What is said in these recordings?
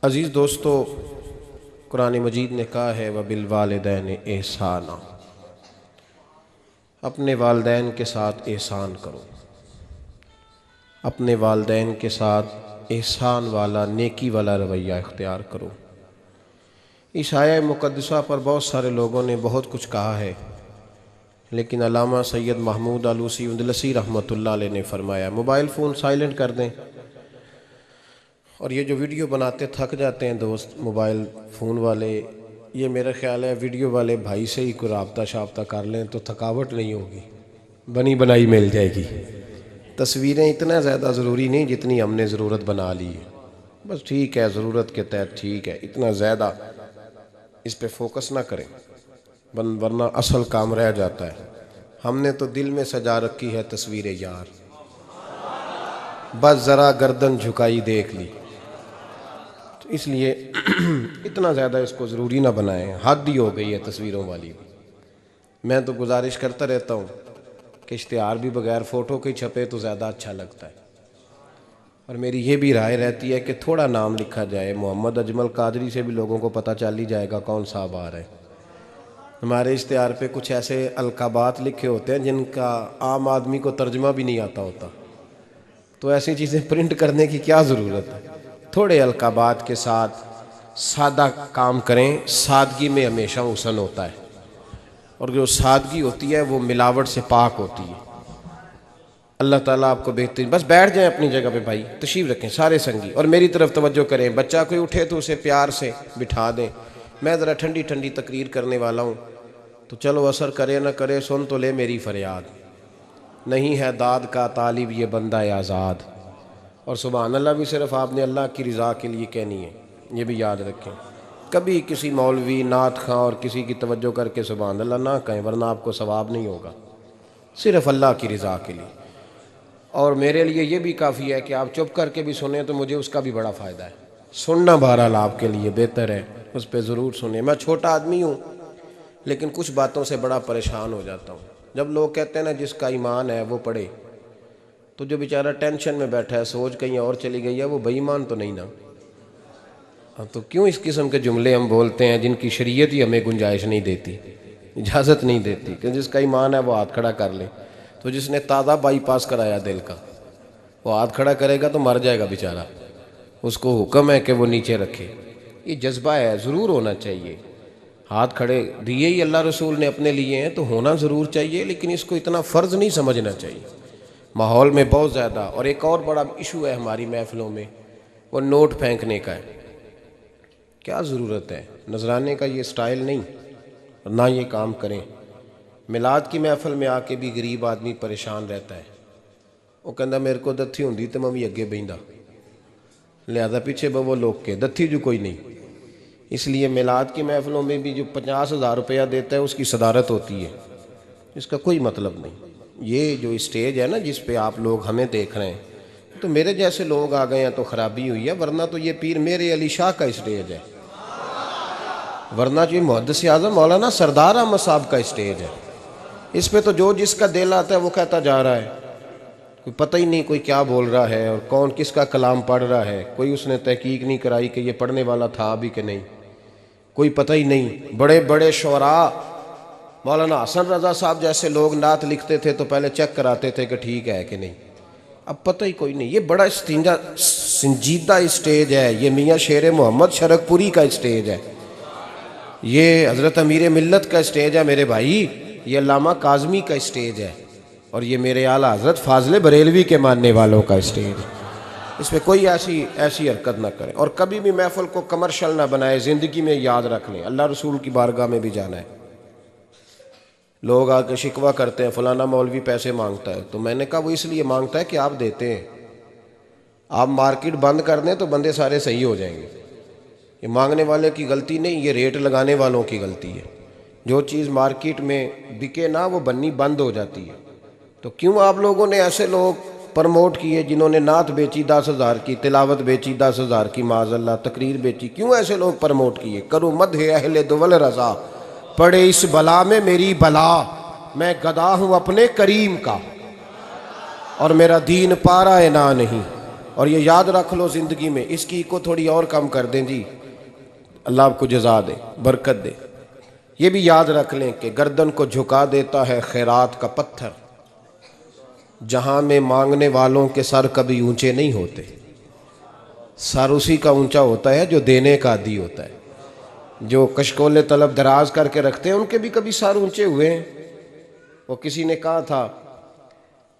अज़ीज़ दोस्तों, कुरान मजीद ने कहा है व बिल वालिदैन एहसाना, अपने वालिदैन के साथ एहसान करो। अपने वालिदैन के साथ एहसान वाला, नेकी वाला रवैया इख्तियार करो। इस आया मुक़द्दसा पर बहुत सारे लोगों ने बहुत कुछ कहा है, लेकिन अल्लामा सैयद महमूद आलूसी उंदलसी रहमतुल्लाह अलैह ने फरमाया मोबाइल फ़ोन साइलेंट कर दें। और ये जो वीडियो बनाते थक जाते हैं दोस्त मोबाइल फ़ोन वाले, ये मेरा ख़्याल है वीडियो वाले भाई से ही कोई राब्ता शाब्ता कर लें तो थकावट नहीं होगी, बनी बनाई मिल जाएगी। तस्वीरें इतना ज़्यादा ज़रूरी नहीं जितनी हमने ज़रूरत बना ली है। बस ठीक है, ज़रूरत के तहत ठीक है, इतना ज़्यादा इस पे फोकस ना करें वरना असल काम रह जाता है। हमने तो दिल में सजा रखी है तस्वीरें यार, बस ज़रा गर्दन झुकाई देख ली, तो इसलिए इतना ज़्यादा इसको ज़रूरी ना बनाएं। हद ही हो गई है तस्वीरों वाली भी। मैं तो गुजारिश करता रहता हूँ कि इश्तिहार भी बग़ैर फ़ोटो के छपे तो ज़्यादा अच्छा लगता है। और मेरी ये भी राय रहती है कि थोड़ा नाम लिखा जाए, मोहम्मद अजमल कादरी से भी लोगों को पता चल ही जाएगा कौन साहब आ रहे हैं। हमारे इश्तिहार पे कुछ ऐसे अलकाबात लिखे होते हैं जिनका आम आदमी को तर्जमा भी नहीं आता होता, तो ऐसी चीज़ें प्रिंट करने की क्या ज़रूरत है। थोड़े अलकाबात के साथ सादा काम करें। सादगी में हमेशा हुस्न होता है, और जो सादगी होती है वो मिलावट से पाक होती है। अल्लाह ताला आपको बेहतरीन। बस बैठ जाएं अपनी जगह पे भाई, तशरीफ़ रखें सारे संगी, और मेरी तरफ तवज्जो करें। बच्चा कोई उठे तो उसे प्यार से बिठा दें। मैं ज़रा ठंडी ठंडी तकरीर करने वाला हूँ, तो चलो असर करे ना करे सुन तो ले मेरी फरियाद। नहीं है दाद का तालिब ये बंदा आज़ाद, और सुभान अल्लाह भी सिर्फ आपने अल्लाह की रज़ा के लिए कहनी है, ये भी याद रखें। कभी किसी मौलवी नात खां और किसी की तवज्जो करके सुभान अल्लाह ना कहें, वरना आपको सवाब नहीं होगा, सिर्फ अल्लाह की रज़ा के लिए। और मेरे लिए ये भी काफ़ी है कि आप चुप करके भी सुने तो मुझे उसका भी बड़ा फ़ायदा है। सुनना बहरहाल आपके लिए बेहतर है, उस पर ज़रूर सुने। मैं छोटा आदमी हूँ, लेकिन कुछ बातों से बड़ा परेशान हो जाता हूँ। जब लोग कहते हैं ना जिसका ईमान है वो पढ़े, तो जो बेचारा टेंशन में बैठा है, सोच कहीं और चली गई है, वो बेईमान तो नहीं ना। तो क्यों इस किस्म के जुमले हम बोलते हैं जिनकी शरीयत ही हमें गुंजाइश नहीं देती, इजाज़त नहीं देती कि जिसका ईमान है वो हाथ खड़ा कर ले। तो जिसने ताज़ा बाईपास कराया दिल का, वो हाथ खड़ा करेगा तो मर जाएगा बेचारा, उसको हुक्म है कि वो नीचे रखे। ये जज्बा है, ज़रूर होना चाहिए। हाथ खड़े दिए ही अल्लाह रसूल ने अपने लिए हैं तो होना ज़रूर चाहिए, लेकिन इसको इतना फ़र्ज़ नहीं समझना चाहिए माहौल में बहुत ज़्यादा। और एक और बड़ा इशू है हमारी महफ़िलों में, वो नोट फेंकने का है। क्या ज़रूरत है, नजराने का ये स्टाइल नहीं, ना ये काम करें। मिलाद की महफ़िल में आके भी गरीब आदमी परेशान रहता है, वो कहता मेरे को दत्थी होंदी तो मैं भी अगे बहिंदा, लिहाजा पीछे बवो लोग के दत्थी जो कोई नहीं। इसलिए मिलाद की महफ़िलों में भी जो 50,000 रुपया देता है उसकी सदारत होती है, इसका कोई मतलब नहीं। ये जो स्टेज है ना जिस पे आप लोग हमें देख रहे हैं, तो मेरे जैसे लोग आ गए हैं तो ख़राबी हुई है, वरना तो ये पीर मेरे अली शाह का स्टेज है, वरना जो मुहद्दिस आज़म मौलाना सरदार अहमद साहब का स्टेज है। इस पे तो जो जिसका दिल आता है वो कहता जा रहा है, कोई पता ही नहीं कोई क्या बोल रहा है और कौन किसका कलाम पढ़ रहा है। कोई उसने तहकीक नहीं कराई कि ये पढ़ने वाला था भी कि नहीं, कोई पता ही नहीं। बड़े बड़े शुअरा मौलाना हसन रज़ा साहब जैसे लोग नात लिखते थे तो पहले चेक कराते थे कि ठीक है कि नहीं, अब पता ही कोई नहीं। ये बड़ा संजीदा स्टेज है, ये मियाँ शेर मोहम्मद शरकपुरी का स्टेज है, ये हज़रत अमीर मिल्लत का स्टेज है मेरे भाई, ये अल्लामा काज़मी का स्टेज है, और ये मेरे आला हज़रत फाज़ले बरेलवी के मानने वालों का स्टेज है। इसमें कोई ऐसी हरकत ना करें, और कभी भी महफ़िल को कमर्शियल ना बनाए। ज़िंदगी में याद रख लें, अल्लाह रसूल की बारगाह में भी जाना है। लोग आके शिकवा करते हैं फलाना मौलवी पैसे मांगता है, तो मैंने कहा वो इसलिए मांगता है कि आप देते हैं। आप मार्केट बंद कर दें तो बंदे सारे सही हो जाएंगे। ये मांगने वाले की गलती नहीं, ये रेट लगाने वालों की गलती है। जो चीज़ मार्केट में बिके ना वो बननी बंद हो जाती है। तो क्यों आप लोगों ने ऐसे लोग प्रमोट किए जिन्होंने नात बेची 10,000 की, तिलावत बेची 10,000 की, माज़अल्लाह तकरीर बेची, क्यों ऐसे लोग प्रमोट किए? करो मद है अहले दुवल रज़ा, पड़े इस बला में मेरी बला, मैं गदा हूँ अपने करीम का और मेरा दीन पारा है ना नहीं। और ये याद रख लो ज़िंदगी में, इसकी को थोड़ी और कम कर दें जी, अल्लाह आपको जज़ा दे, बरकत दे। ये भी याद रख लें कि गर्दन को झुका देता है खैरात का पत्थर, जहाँ में मांगने वालों के सर कभी ऊंचे नहीं होते। सर उसी का ऊंचा होता है जो देने का आदी होता है। जो कशकोले तलब दराज करके रखते हैं उनके भी कभी सर ऊंचे हुए हैं। वो किसी ने कहा था,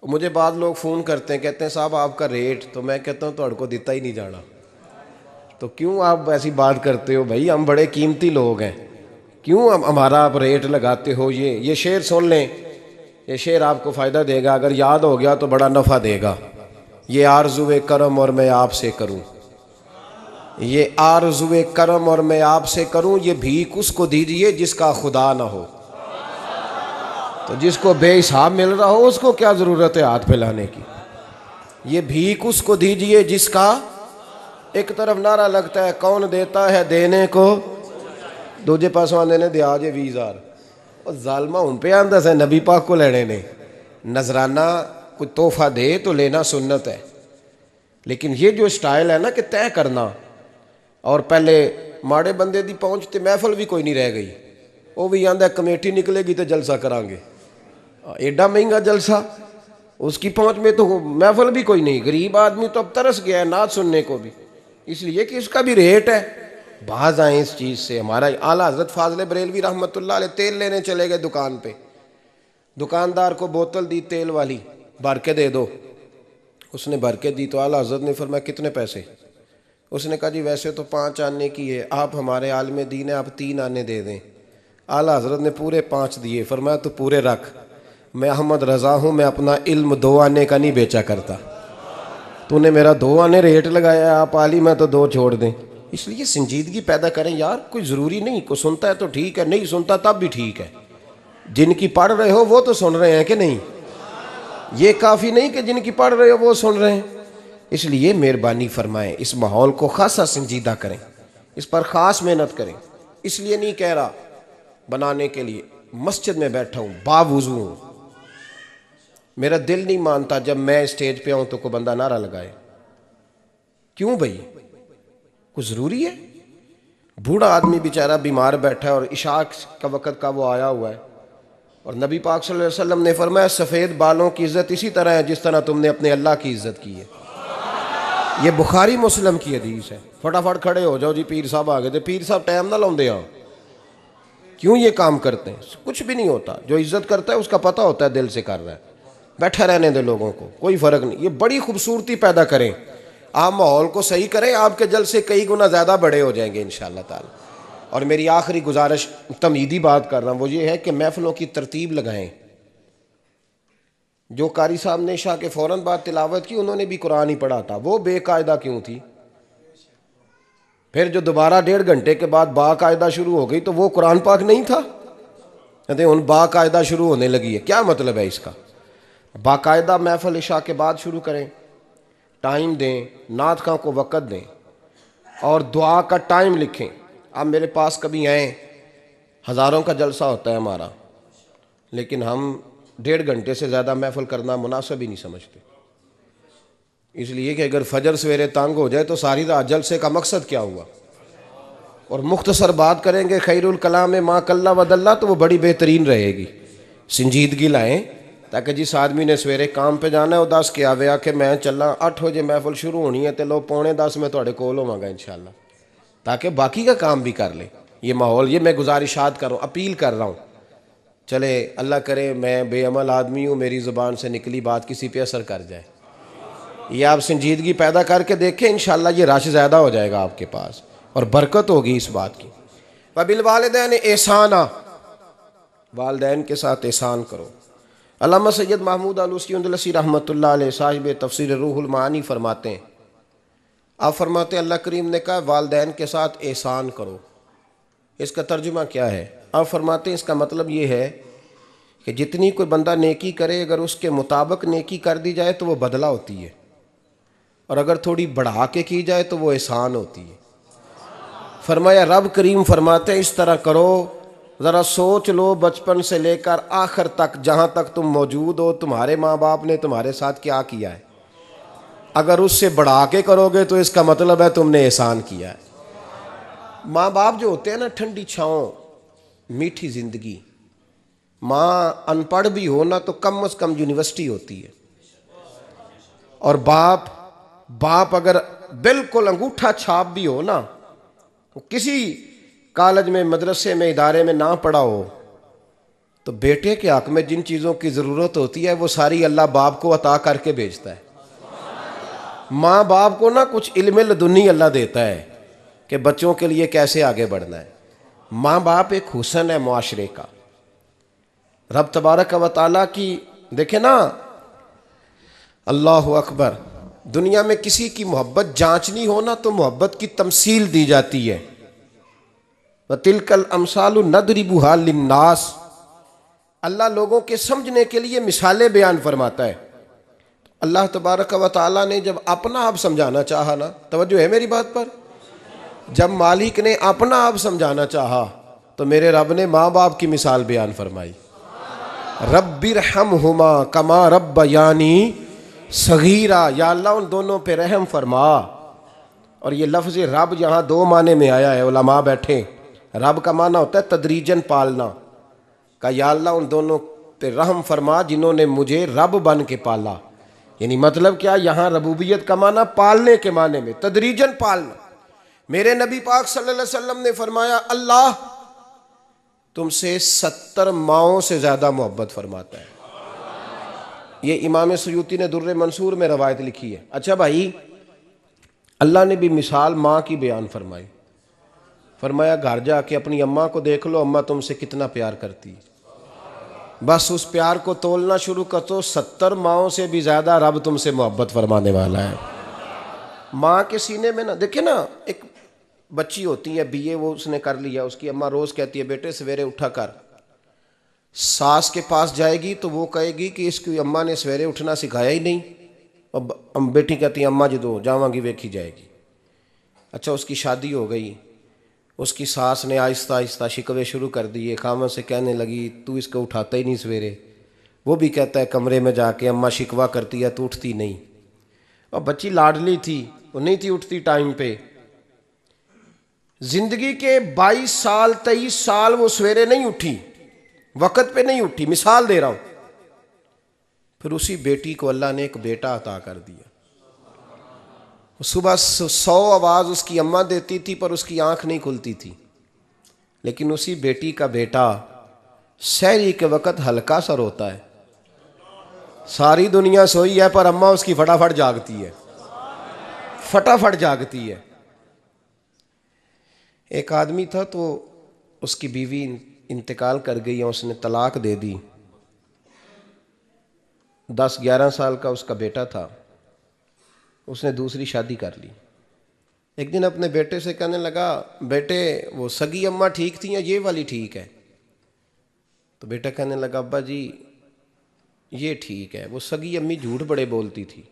मुझे बाद लोग फ़ोन करते हैं, कहते हैं साहब आपका रेट, तो मैं कहता हूँ तो को दिता ही नहीं जाना। तो क्यों आप ऐसी बात करते हो भाई, हम बड़े कीमती लोग हैं, क्यों हमारा आप रेट लगाते हो। ये शेर सुन लें, ये शेर आपको फ़ायदा देगा, अगर याद हो गया तो बड़ा नफ़ा देगा। ये आरज़ुए करम और मैं आपसे करूं, ये आरज़ुए करम और मैं आपसे करूं, ये भीख उसको दीजिए जिसका खुदा ना हो। तो जिसको बेहिसाब मिल रहा हो उसको क्या ज़रूरत है हाथ फैलाने की। ये भीख उसको दीजिए जिसका, एक तरफ नारा लगता है कौन देता है देने को, दूजे पासों आंदे ने दिया जे 20,000। और जालमा उन पे आंदा से नबी पाक को लेने ने, नजराना कोई तोहफा दे तो लेना सुन्नत है। लेकिन ये जो स्टाइल है ना कि तय करना, और पहले माड़े बंदे दी पहुँच ते महफल भी कोई नहीं रह गई, वो भी आंदा कमेटी निकलेगी तो जलसा करांगे, एडा महंगा जलसा, उसकी पहुँच में तो महफल भी कोई नहीं। गरीब आदमी तो अब तरस गया है नात सुनने को भी, इसलिए कि इसका भी रेट है। बाज आए इस चीज़ से। हमारा आला हज़रत फाज़िल बरेलवी रहमतुल्लाह अलैह तेल लेने चले गए दुकान पे, दुकानदार को बोतल दी तेल वाली, भर के दे दो। उसने भर के दी तो आला हज़रत ने फरमाया कितने पैसे। उसने कहा जी वैसे तो 5 आने की है, आप हमारे आलिम दीन है, आप 3 आने दे दें। आला हज़रत ने पूरे 5 दिए, फरमाया तो पूरे रख, मैं अहमद रज़ा हूँ, मैं अपना इल्म 2 आने का नहीं बेचा करता, तूने मेरा 2 आने रेट लगाया, आप आली मैं तो 2 छोड़ दें। इसलिए संजीदगी पैदा करें यार, कोई ज़रूरी नहीं, कोई सुनता है तो ठीक है, नहीं सुनता तब भी ठीक है। जिनकी पढ़ रहे हो वो तो सुन रहे हैं कि नहीं, ये काफ़ी नहीं कि जिनकी पढ़ रहे हो वो सुन रहे हैं। इसलिए मेहरबानी फरमाएं, इस माहौल को खासा संजीदा करें, इस पर ख़ास मेहनत करें। इसलिए नहीं कह रहा बनाने के लिए, मस्जिद में बैठा हूँ बावुज़ू हूँ, मेरा दिल नहीं मानता जब मैं स्टेज पे आऊँ तो कोई बंदा नारा लगाए। क्यों भाई, कुछ ज़रूरी है? बूढ़ा आदमी बेचारा बीमार बैठा है और इशा का वक़्त का वो आया हुआ है, और नबी पाक सल्लल्लाहु अलैहि वसल्लम ने फरमाया सफ़ेद बालों की इज़्ज़त इसी तरह है जिस तरह तुमने अपने अल्लाह की इज़्ज़त की है। ये बुखारी मुस्लिम की हदीस है। फटाफट खड़े हो जाओ जी, पीर साहब आ गए थे, पीर साहब टाइम ना लाਉਂਦੇ आ, क्यों ये काम करते हैं? कुछ भी नहीं होता, जो इज़्ज़त करता है उसका पता होता है दिल से कर रहा है, बैठा रहने दे लोगों को, कोई फ़र्क नहीं। ये बड़ी खूबसूरती पैदा करें, आप माहौल को सही करें, आपके जलसे कई गुना ज़्यादा बड़े हो जाएंगे इंशाअल्लाह ताला। और मेरी आखिरी गुजारिश, तमीदी बात कर रहा हूँ, वो ये है कि महफ़िलों की तरतीब लगाएं। जो कारी साहब ने इशा के फ़ौरन बाद तिलावत की, उन्होंने भी कुरान ही पढ़ा था, वो बेकायदा क्यों थी? फिर जो दोबारा 1.5 घंटे के बाद बाकायदा शुरू हो गई तो वो कुरान पाक नहीं था, कहते उन बाकायदा शुरू होने लगी है। क्या मतलब है इसका? बाकायदा महफ़िल इशा के बाद शुरू करें, टाइम दें, नात खां को वक़्त दें, और दुआ का टाइम लिखें। आप मेरे पास कभी आएँ, हज़ारों का जलसा होता है हमारा, लेकिन हम 1.5 घंटे से ज़्यादा महफ़िल करना मुनासिब ही नहीं समझते। इसलिए कि अगर फजर सवेरे तंग हो जाए तो सारी रात जलसे का मकसद क्या हुआ। और मुख्तसर बात करेंगे खैरुल कलाम मा कल्ला वदल्ला, तो वो बड़ी बेहतरीन रहेगी। संजीदगी लाएँ, ताकि जिस आदमी ने सवेरे काम पे जाना है वो 10 के आवे आके मैं चलना 8 बजे महफ़िल शुरू होनी है तो लो 9:45 में थोड़े कोल होवांगा इंशाअल्लाह, ताकि बाकी का काम भी कर ले। ये माहौल, ये मैं गुजारिशात कर रहा हूँ, अपील कर रहा हूँ। चले अल्लाह करे मैं बेअमल आदमी हूँ, मेरी ज़ुबान से निकली बात किसी पे असर कर जाए। ये आप संजीदगी पैदा करके देखें, इंशाअल्लाह ये रश ज़्यादा हो जाएगा आपके पास और बरकत होगी इस बात की। वबिल वालिदैन एहसाना, वालिदैन के साथ एहसान करो। अल्लामा सैयद महमूद आलूसी अंदलसी रहमतुल्लाह अलैह साहिब तफसीर रूहुल मानी फरमाते हैं, आप फरमाते हैं अल्लाह करीम ने कहा वालिदैन के साथ एहसान करो। इसका तर्जुमा क्या है? आप फरमाते हैं इसका मतलब ये है कि जितनी कोई बंदा नेकी करे, अगर उसके मुताबिक नेकी कर दी जाए तो वो बदला होती है, और अगर थोड़ी बढ़ा के की जाए तो वो एहसान होती है। फरमाया रब करीम फरमाते हैं इस तरह करो, ज़रा सोच लो बचपन से लेकर आखिर तक, जहाँ तक तुम मौजूद हो, तुम्हारे माँ बाप ने तुम्हारे साथ क्या किया है। अगर उससे बढ़ा के करोगे तो इसका मतलब है तुमने एहसान किया है। माँ बाप जो होते हैं ना, ठंडी छाँव, मीठी जिंदगी। माँ अनपढ़ भी हो ना तो कम से कम यूनिवर्सिटी होती है, और बाप अगर बिल्कुल अंगूठा छाप भी हो ना, तो किसी कॉलेज में, मदरसे में, इदारे में ना पढ़ा हो, तो बेटे के हक में जिन चीज़ों की ज़रूरत होती है वो सारी अल्लाह बाप को अता करके भेजता है। माँ बाप को ना कुछ इल्म लदुनी अल्लाह देता है कि बच्चों के लिए कैसे आगे बढ़ना है। माँ बाप एक हुस्न है मुआशरे का। रब तबारक व तआला की देखे ना, अल्लाह अकबर, दुनिया में किसी की मोहब्बत जांचनी हो ना तो मोहब्बत की तमसील दी जाती है। व तिलकल अमसालु नदरिबुहा लिन्नास, अल्लाह लोगों के समझने के लिए मिसालें बयान फरमाता है। अल्लाह तबारक व तआला ने जब अपना आप समझाना चाहा ना, तवज्जो है मेरी बात पर, जब मालिक ने अपना आप समझाना चाहा तो मेरे रब ने माँ बाप की मिसाल बयान फरमाई। रब्बिरहमहुमा कमा रब्बयानी सगीरा, या अल्लाह उन दोनों पे रहम फरमा। और ये लफ्ज़ रब यहाँ दो माने में आया है, उलमा बैठे। रब का माना होता है तदरीजन पालना का, या अल्लाह उन दोनों पे रहम फरमा जिन्होंने मुझे रब बन के पाला। यानी मतलब क्या, यहाँ रबूबियत का माना पालने के माने में, तदरीजन पालना। मेरे नबी पाक सल्लल्लाहु अलैहि वसल्लम ने फरमाया, अल्लाह तुमसे 70 माओं से ज़्यादा मोहब्बत फरमाता है। ये इमाम सुयूती ने दुर्र मंसूर में रवायत लिखी है। अच्छा भाई, अल्लाह ने भी मिसाल माँ की बयान फरमाई। फरमाया घर जाके अपनी अम्मा को देख लो, अम्मा तुमसे कितना प्यार करती है। बस उस प्यार को तोलना शुरू कर तो 70 माओं से भी ज़्यादा रब तुमसे मोहब्बत फरमाने वाला है। माँ के सीने में ना, देखे ना, एक बच्ची होती है बीए, वो उसने कर लिया, उसकी अम्मा रोज़ कहती है बेटे सवेरे उठा कर। सास के पास जाएगी तो वो कहेगी कि इसकी अम्मा ने सवेरे उठना सिखाया ही नहीं, और बेटी कहती है अम्मा जी दो जावांगी वेखी जाएगी। अच्छा, उसकी शादी हो गई, उसकी सास ने आहिस्ता आहिस्ता शिकवे शुरू कर दिए, खामन से कहने लगी तू इसको उठाता ही नहीं सवेरे। वो भी कहता है कमरे में जाके अम्मा शिकवा करती है तू उठती नहीं। और बच्ची लाडली थी, वो नहीं थी उठती टाइम पे। जिंदगी के 22 साल 23 साल वो सवेरे नहीं उठी, वक़्त पे नहीं उठी, मिसाल दे रहा हूं। फिर उसी बेटी को अल्लाह ने एक बेटा अता कर दिया। सुबह 100 आवाज़ उसकी अम्मा देती थी पर उसकी आंख नहीं खुलती थी, लेकिन उसी बेटी का बेटा सहरी के वक़्त हल्का सा रोता है। सारी दुनिया सोई है पर अम्मा उसकी फटाफट जागती है, फटाफट जागती है। एक आदमी था तो उसकी बीवी इंतकाल कर गई और उसने तलाक दे दी। 10-11 साल का उसका बेटा था, उसने दूसरी शादी कर ली। एक दिन अपने बेटे से कहने लगा, बेटे वो सगी अम्मा ठीक थी या ये वाली ठीक है? तो बेटा कहने लगा, अब्बा जी ये ठीक है, वो सगी अम्मी झूठ बड़े बोलती थी,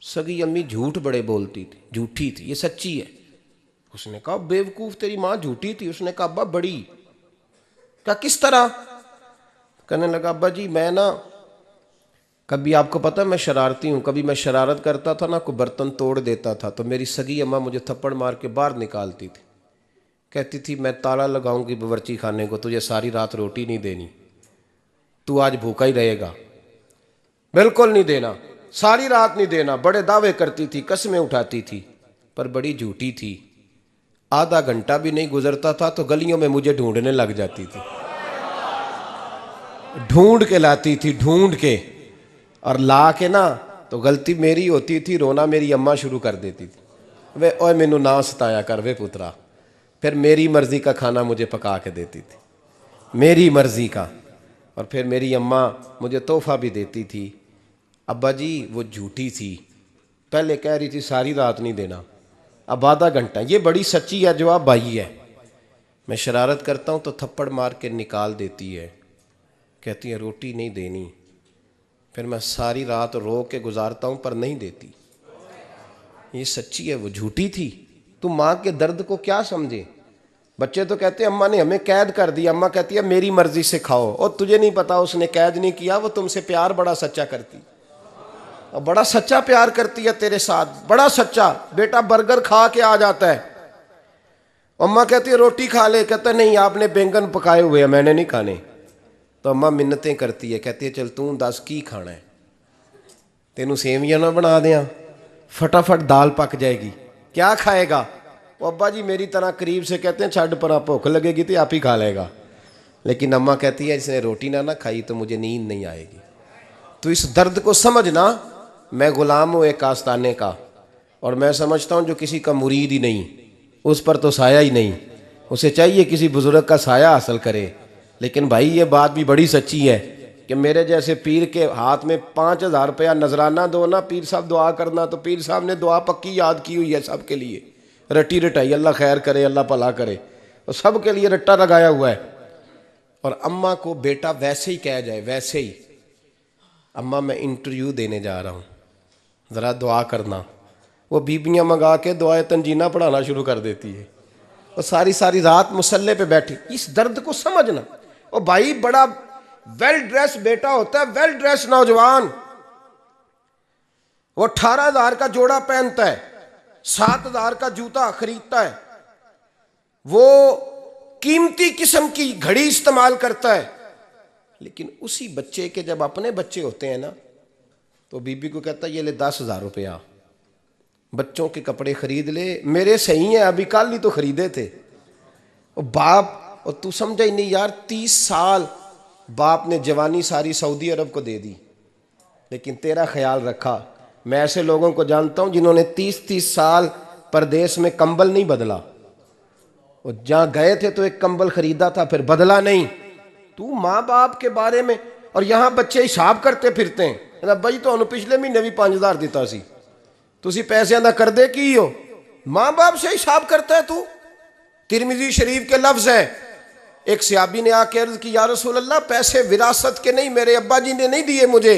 सगी अम्मी झूठ बड़े बोलती थी, झूठी थी, ये सच्ची है। उसने कहा बेवकूफ़ तेरी माँ झूठी थी? उसने कहा अब्बा बड़ी। क्या किस तरह? कहने लगा, अब्बा जी मैं ना, कभी आपको पता है मैं शरारती हूँ, कभी मैं शरारत करता था ना, कोई बर्तन तोड़ देता था तो मेरी सगी अम्मा मुझे थप्पड़ मार के बाहर निकालती थी। कहती थी मैं ताला लगाऊंगी बावर्ची खाने को, तुझे सारी रात रोटी नहीं देनी, तू आज भूखा ही रहेगा, बिल्कुल नहीं देना, सारी रात नहीं देना। बड़े दावे करती थी, कस्में उठाती थी, पर बड़ी झूठी थी। आधा घंटा भी नहीं गुजरता था तो गलियों में मुझे ढूंढने लग जाती थी, ढूंढ के लाती थी, ढूंढ के, और ला के ना तो गलती मेरी होती थी, रोना मेरी अम्मा शुरू कर देती थी, वे ओए मैनू ना सताया कर वे पुत्रा। फिर मेरी मर्जी का खाना मुझे पका के देती थी, मेरी मर्जी का, और फिर मेरी अम्मा मुझे तोहफा भी देती थी। अब्बा जी वो झूठी थी, पहले कह रही थी सारी रात नहीं देना, अब आधा घंटा। ये बड़ी सच्ची है, जवाब भाई है। मैं शरारत करता हूँ तो थप्पड़ मार के निकाल देती है, कहती है रोटी नहीं देनी, फिर मैं सारी रात रो के गुजारता हूँ पर नहीं देती। ये सच्ची है, वो झूठी थी। तुम माँ के दर्द को क्या समझे? बच्चे तो कहते हैं अम्मा ने हमें कैद कर दिया, अम्मा कहती है मेरी मर्जी से खाओ, और तुझे नहीं पता उसने कैद नहीं किया, वो तुमसे प्यार बड़ा सच्चा करती। और बड़ा सच्चा प्यार करती है तेरे साथ, बड़ा सच्चा। बेटा बर्गर खा के आ जाता है, अम्मा कहती है रोटी खा ले, कहता नहीं आपने बैंगन पकाए हुए हैं मैंने नहीं खाने। तो अम्मा मिन्नतें करती है, कहती है चल तू दस की खाना है, तेनू सेवियां ना बना दियां, फटाफट दाल पक जाएगी, क्या खाएगा? वो अब्बा जी मेरी तरह करीब से कहते हैं छड़ पर भुख लगेगी तो आप ही खा लेगा। लेकिन अम्मा कहती है इसने रोटी ना खाई तो मुझे नींद नहीं आएगी। तो इस दर्द को समझना, मैं गुलाम हूँ एक आस्ताने का, और मैं समझता हूँ जो किसी का मुरीद ही नहीं उस पर तो साया ही नहीं, उसे चाहिए किसी बुजुर्ग का साया हासिल करे। लेकिन भाई ये बात भी बड़ी सच्ची है कि मेरे जैसे पीर के हाथ में 5,000 रुपया नजराना दो ना, पीर साहब दुआ करना, तो पीर साहब ने दुआ पक्की याद की हुई है सबके लिए, रट्टी रटाई, अल्लाह खैर करे अल्लाह भला करे, और सबके लिए रट्टा लगाया हुआ है। और अम्मा को बेटा वैसे ही कह जाए, वैसे ही अम्मा मैं इंटरव्यू देने जा रहा हूँ ज़रा दुआ करना, वो बीबियाँ मंगा के दुआए तंजीना पढ़ाना शुरू कर देती है, और सारी सारी रात मुसल्ले पे बैठी। इस दर्द को समझना। और भाई बड़ा वेल ड्रेस बेटा होता है, वेल ड्रेस नौजवान, वो 18,000 का जोड़ा पहनता है, 7,000 का जूता खरीदता है, वो कीमती किस्म की घड़ी इस्तेमाल करता है। लेकिन उसी बच्चे के जब अपने बच्चे होते हैं ना, तो बीबी को कहता है ये ले 10,000 रुपया, बच्चों के कपड़े खरीद ले, मेरे सही है अभी कल ही तो खरीदे थे। और बाप, और तू समझा ही नहीं यार, 30 साल बाप ने जवानी सारी सऊदी अरब को दे दी, लेकिन तेरा ख्याल रखा। मैं ऐसे लोगों को जानता हूं जिन्होंने 30-30 साल परदेश में कंबल नहीं बदला, और जहां गए थे तो एक कंबल खरीदा था फिर बदला नहीं। तू माँ बाप के बारे में, और यहां बच्चे हिसाब करते फिरते हैं, भाई तो पिछले महीने भी 5,000 दिता सी, तुसी पैसे दा कर दे की हो, माँ बाप से हिसाब करता है तू। तिरमिजी शरीफ के लफ्ज है, एक सहाबी ने आके अर्ज की या रसूल अल्लाह पैसे विरासत के नहीं, मेरे अब्बा जी ने नहीं दिए मुझे,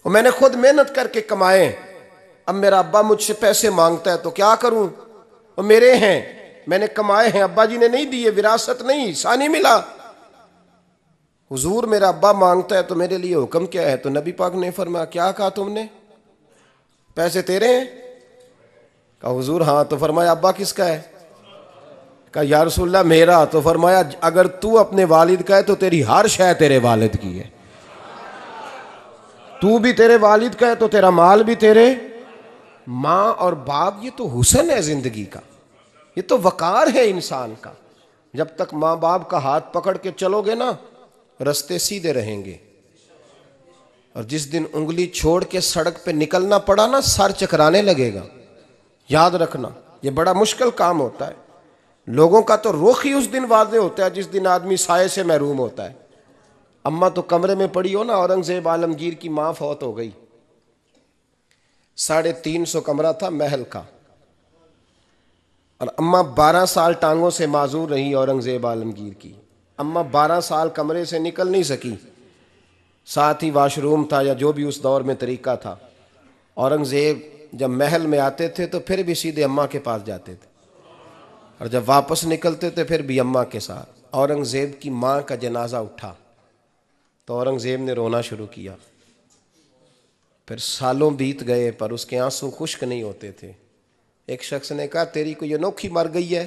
और मैंने खुद मेहनत करके कमाए, अब मेरा अब्बा मुझसे पैसे मांगता है तो क्या करूं, और मेरे हैं, मैंने कमाए हैं, अब्बा जी ने नहीं दिए, विरासत नहीं, हिस्सा नहीं मिला। हुजूर मेरा अब्बा मांगता है तो मेरे लिए हुक्म क्या है? तो नबी पाक ने फरमाया क्या कहा तुमने, पैसे तेरे हैं? कहा हुजूर हाँ। तो फरमाया अब्बा किसका है? कहा या रसूलल्लाह मेरा। तो फरमाया अगर तू अपने वालिद का है तो तेरी हर शय तेरे वालिद की है, तू भी तेरे वालिद का है तो तेरा माल भी तेरे। माँ और बाप ये तो हुस्न है जिंदगी का, ये तो वकार है इंसान का। जब तक माँ बाप का हाथ पकड़ के चलोगे ना, रास्ते सीधे रहेंगे, और जिस दिन उंगली छोड़ के सड़क पे निकलना पड़ा ना, सर चकराने लगेगा। याद रखना ये बड़ा मुश्किल काम होता है। लोगों का तो रुख ही उस दिन वादे होता है जिस दिन आदमी साये से महरूम होता है। अम्मा तो कमरे में पड़ी हो ना, औरंगजेब आलमगीर की माँ फौत हो गई, 350 कमरा था महल का, और अम्मा 12 साल टांगों से माजूर रही औरंगजेब आलमगीर की। अम्मा 12 साल कमरे से निकल नहीं सकी, साथ ही वाशरूम था या जो भी उस दौर में तरीका था। औरंगजेब जब महल में आते थे तो फिर भी सीधे अम्मा के पास जाते थे, और जब वापस निकलते थे फिर भी अम्मा के साथ। औरंगजेब की माँ का जनाजा उठा तो औरंगजेब ने रोना शुरू किया। फिर सालों बीत गए पर उसके आंसू खुश्क नहीं होते थे। एक शख्स ने कहा तेरी कोई अनोखी मर गई है,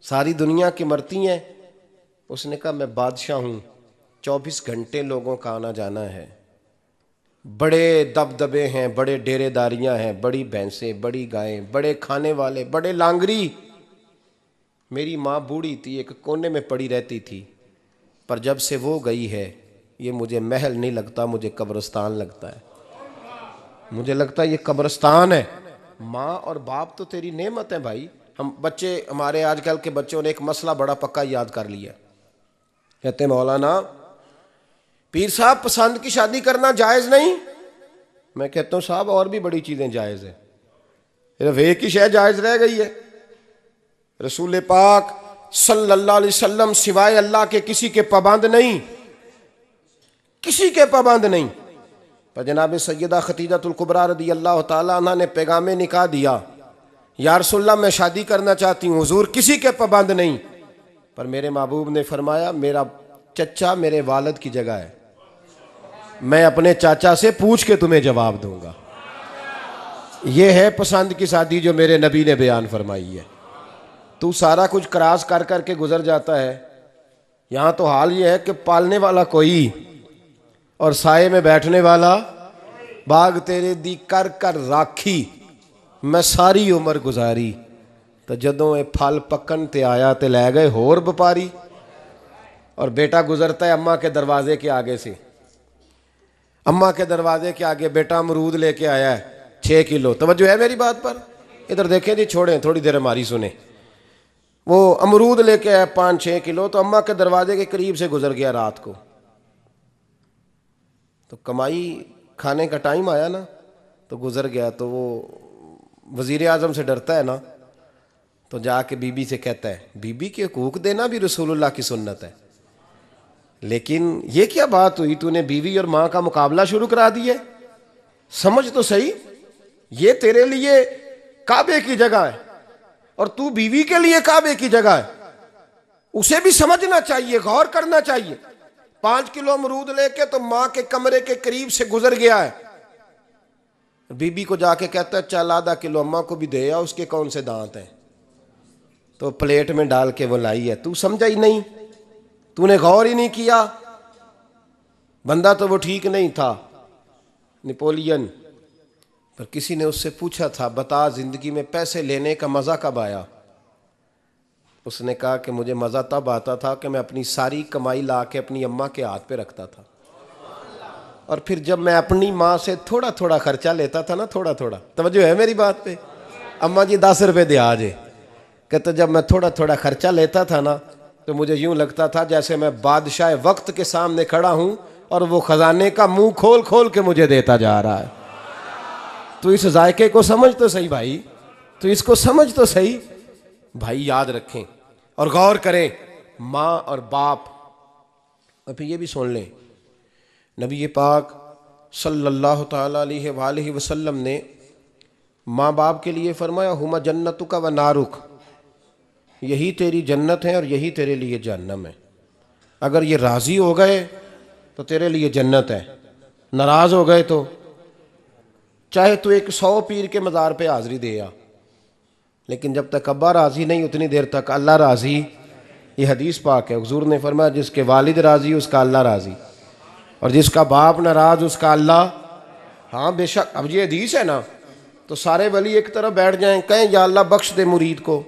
सारी दुनिया की मरती हैं। उसने कहा मैं बादशाह हूँ, 24 घंटे लोगों का आना जाना है, बड़े दबदबे हैं, बड़े डेरेदारियां हैं, बड़ी भैंसें, बड़ी गायें, बड़े खाने वाले, बड़े लांगरी। मेरी माँ बूढ़ी थी, एक कोने में पड़ी रहती थी, पर जब से वो गई है ये मुझे महल नहीं लगता, मुझे कब्रिस्तान लगता है, मुझे लगता है ये कब्रिस्तान है। माँ और बाप तो तेरी नेमत है भाई। हम बच्चे, हमारे आजकल के बच्चों ने एक मसला बड़ा पक्का याद कर लिया, कहते मौलाना पीर साहब पसंद की शादी करना जायज़ नहीं। मैं कहता हूँ साहब और भी बड़ी चीज़ें जायज़ है, सिर्फ एक ही शय जायज़ रह गई है। रसूल पाक सल्लल्लाहु अलैहि वसल्लम सिवाय अल्लाह के किसी के पाबंद नहीं, किसी के पाबंद नहीं। पर जनाब सैयदा खतीजतुल कुबरा रदी अल्लाह ताला अन्हा ने पैगामे निकाह दिया, या रसूलल्लाह मैं शादी करना चाहती हूँ, हुजूर किसी के पाबंद नहीं। पर मेरे महबूब ने फरमाया मेरा चचा मेरे वालिद की जगह है, मैं अपने चाचा से पूछ के तुम्हें जवाब दूंगा। ये है पसंद की शादी जो मेरे नबी ने बयान फरमाई है। तू सारा कुछ क्रॉस कर करके गुजर जाता है। यहाँ तो हाल ये है कि पालने वाला कोई और साए में बैठने वाला, बाग तेरे दी कर कर राखी मैं सारी उम्र गुजारी, तो जदों ये फल पकन ते आया ते लै गए होर व्यापारी। और बेटा गुजरता है अम्मा के दरवाजे के आगे से, अम्मा के दरवाजे के आगे बेटा अमरूद लेके आया है 6 किलो। तवज्जो है मेरी बात पर? इधर देखें जी, छोड़ें थोड़ी देर हमारी सुने। वो अमरूद लेके आया 5-6 किलो, तो अम्मा के दरवाजे के करीब से गुजर गया रात को। तो कमाई खाने का टाइम आया ना, तो गुजर गया। तो वो वज़ीर आज़म से डरता है ना, तो जाके बीबी से कहता है बीबी के हकूक़ देना भी रसूलुल्लाह की सुन्नत है। लेकिन ये क्या बात हुई, तूने बीवी और माँ का मुकाबला शुरू करा दिया? समझ तो सही, ये तेरे लिए काबे की जगह है और तू बीवी के लिए काबे की जगह है। उसे भी समझना चाहिए, गौर करना चाहिए। 5 किलो अमरूद लेके तो माँ के कमरे के करीब से गुजर गया है। बीबी को जाके कहता है चल आधा किलो अम्मा को भी दे आ, उसके कौन से दांत हैं। तो प्लेट में डाल के वो लाई है। तू समझा ही नहीं, तूने गौर ही नहीं किया। बंदा तो वो ठीक नहीं था, नेपोलियन, पर किसी ने उससे पूछा था बता जिंदगी में पैसे लेने का मज़ा कब आया? उसने कहा कि मुझे मज़ा तब आता था कि मैं अपनी सारी कमाई ला के अपनी अम्मा के हाथ पे रखता था, और फिर जब मैं अपनी माँ से थोड़ा थोड़ा खर्चा लेता था ना, थोड़ा थोड़ा, तवज्जो है मेरी बात पे? अम्मा जी 10 रुपये दे आज। कहते जब मैं थोड़ा थोड़ा खर्चा लेता था ना, तो मुझे यूं लगता था जैसे मैं बादशाह वक्त के सामने खड़ा हूं और वो खजाने का मुंह खोल खोल के मुझे देता जा रहा है। तो इस जायके को समझ तो सही भाई, तो इसको समझ तो सही भाई। याद रखें और गौर करें, माँ और बाप। और फिर ये भी सुन लें, नबी पाक सल्लल्लाहु ताला अलैहि वसल्लम ने माँ बाप के लिए फरमाया हुमा जन्नतुका व नारुक, यही तेरी जन्नत है और यही तेरे लिए जहन्नम है। अगर ये राज़ी हो गए तो तेरे लिए जन्नत है, नाराज़ हो गए तो चाहे तू 100 पीर के मज़ार पे हाज़री दे आ, लेकिन जब तक अब्बा राज़ी नहीं उतनी देर तक अल्लाह राज़ी। ये हदीस पाक है, हुज़ूर ने फरमाया जिसके वालिद राज़ी उसका अल्लाह राज़ी, और जिसका बाप नाराज़ उसका अल्लाह। हाँ बेशक, अब ये हदीस है ना, तो सारे वली एक तरफ बैठ जाएं, कहें या अल्लाह बख्श दे मुरीद को,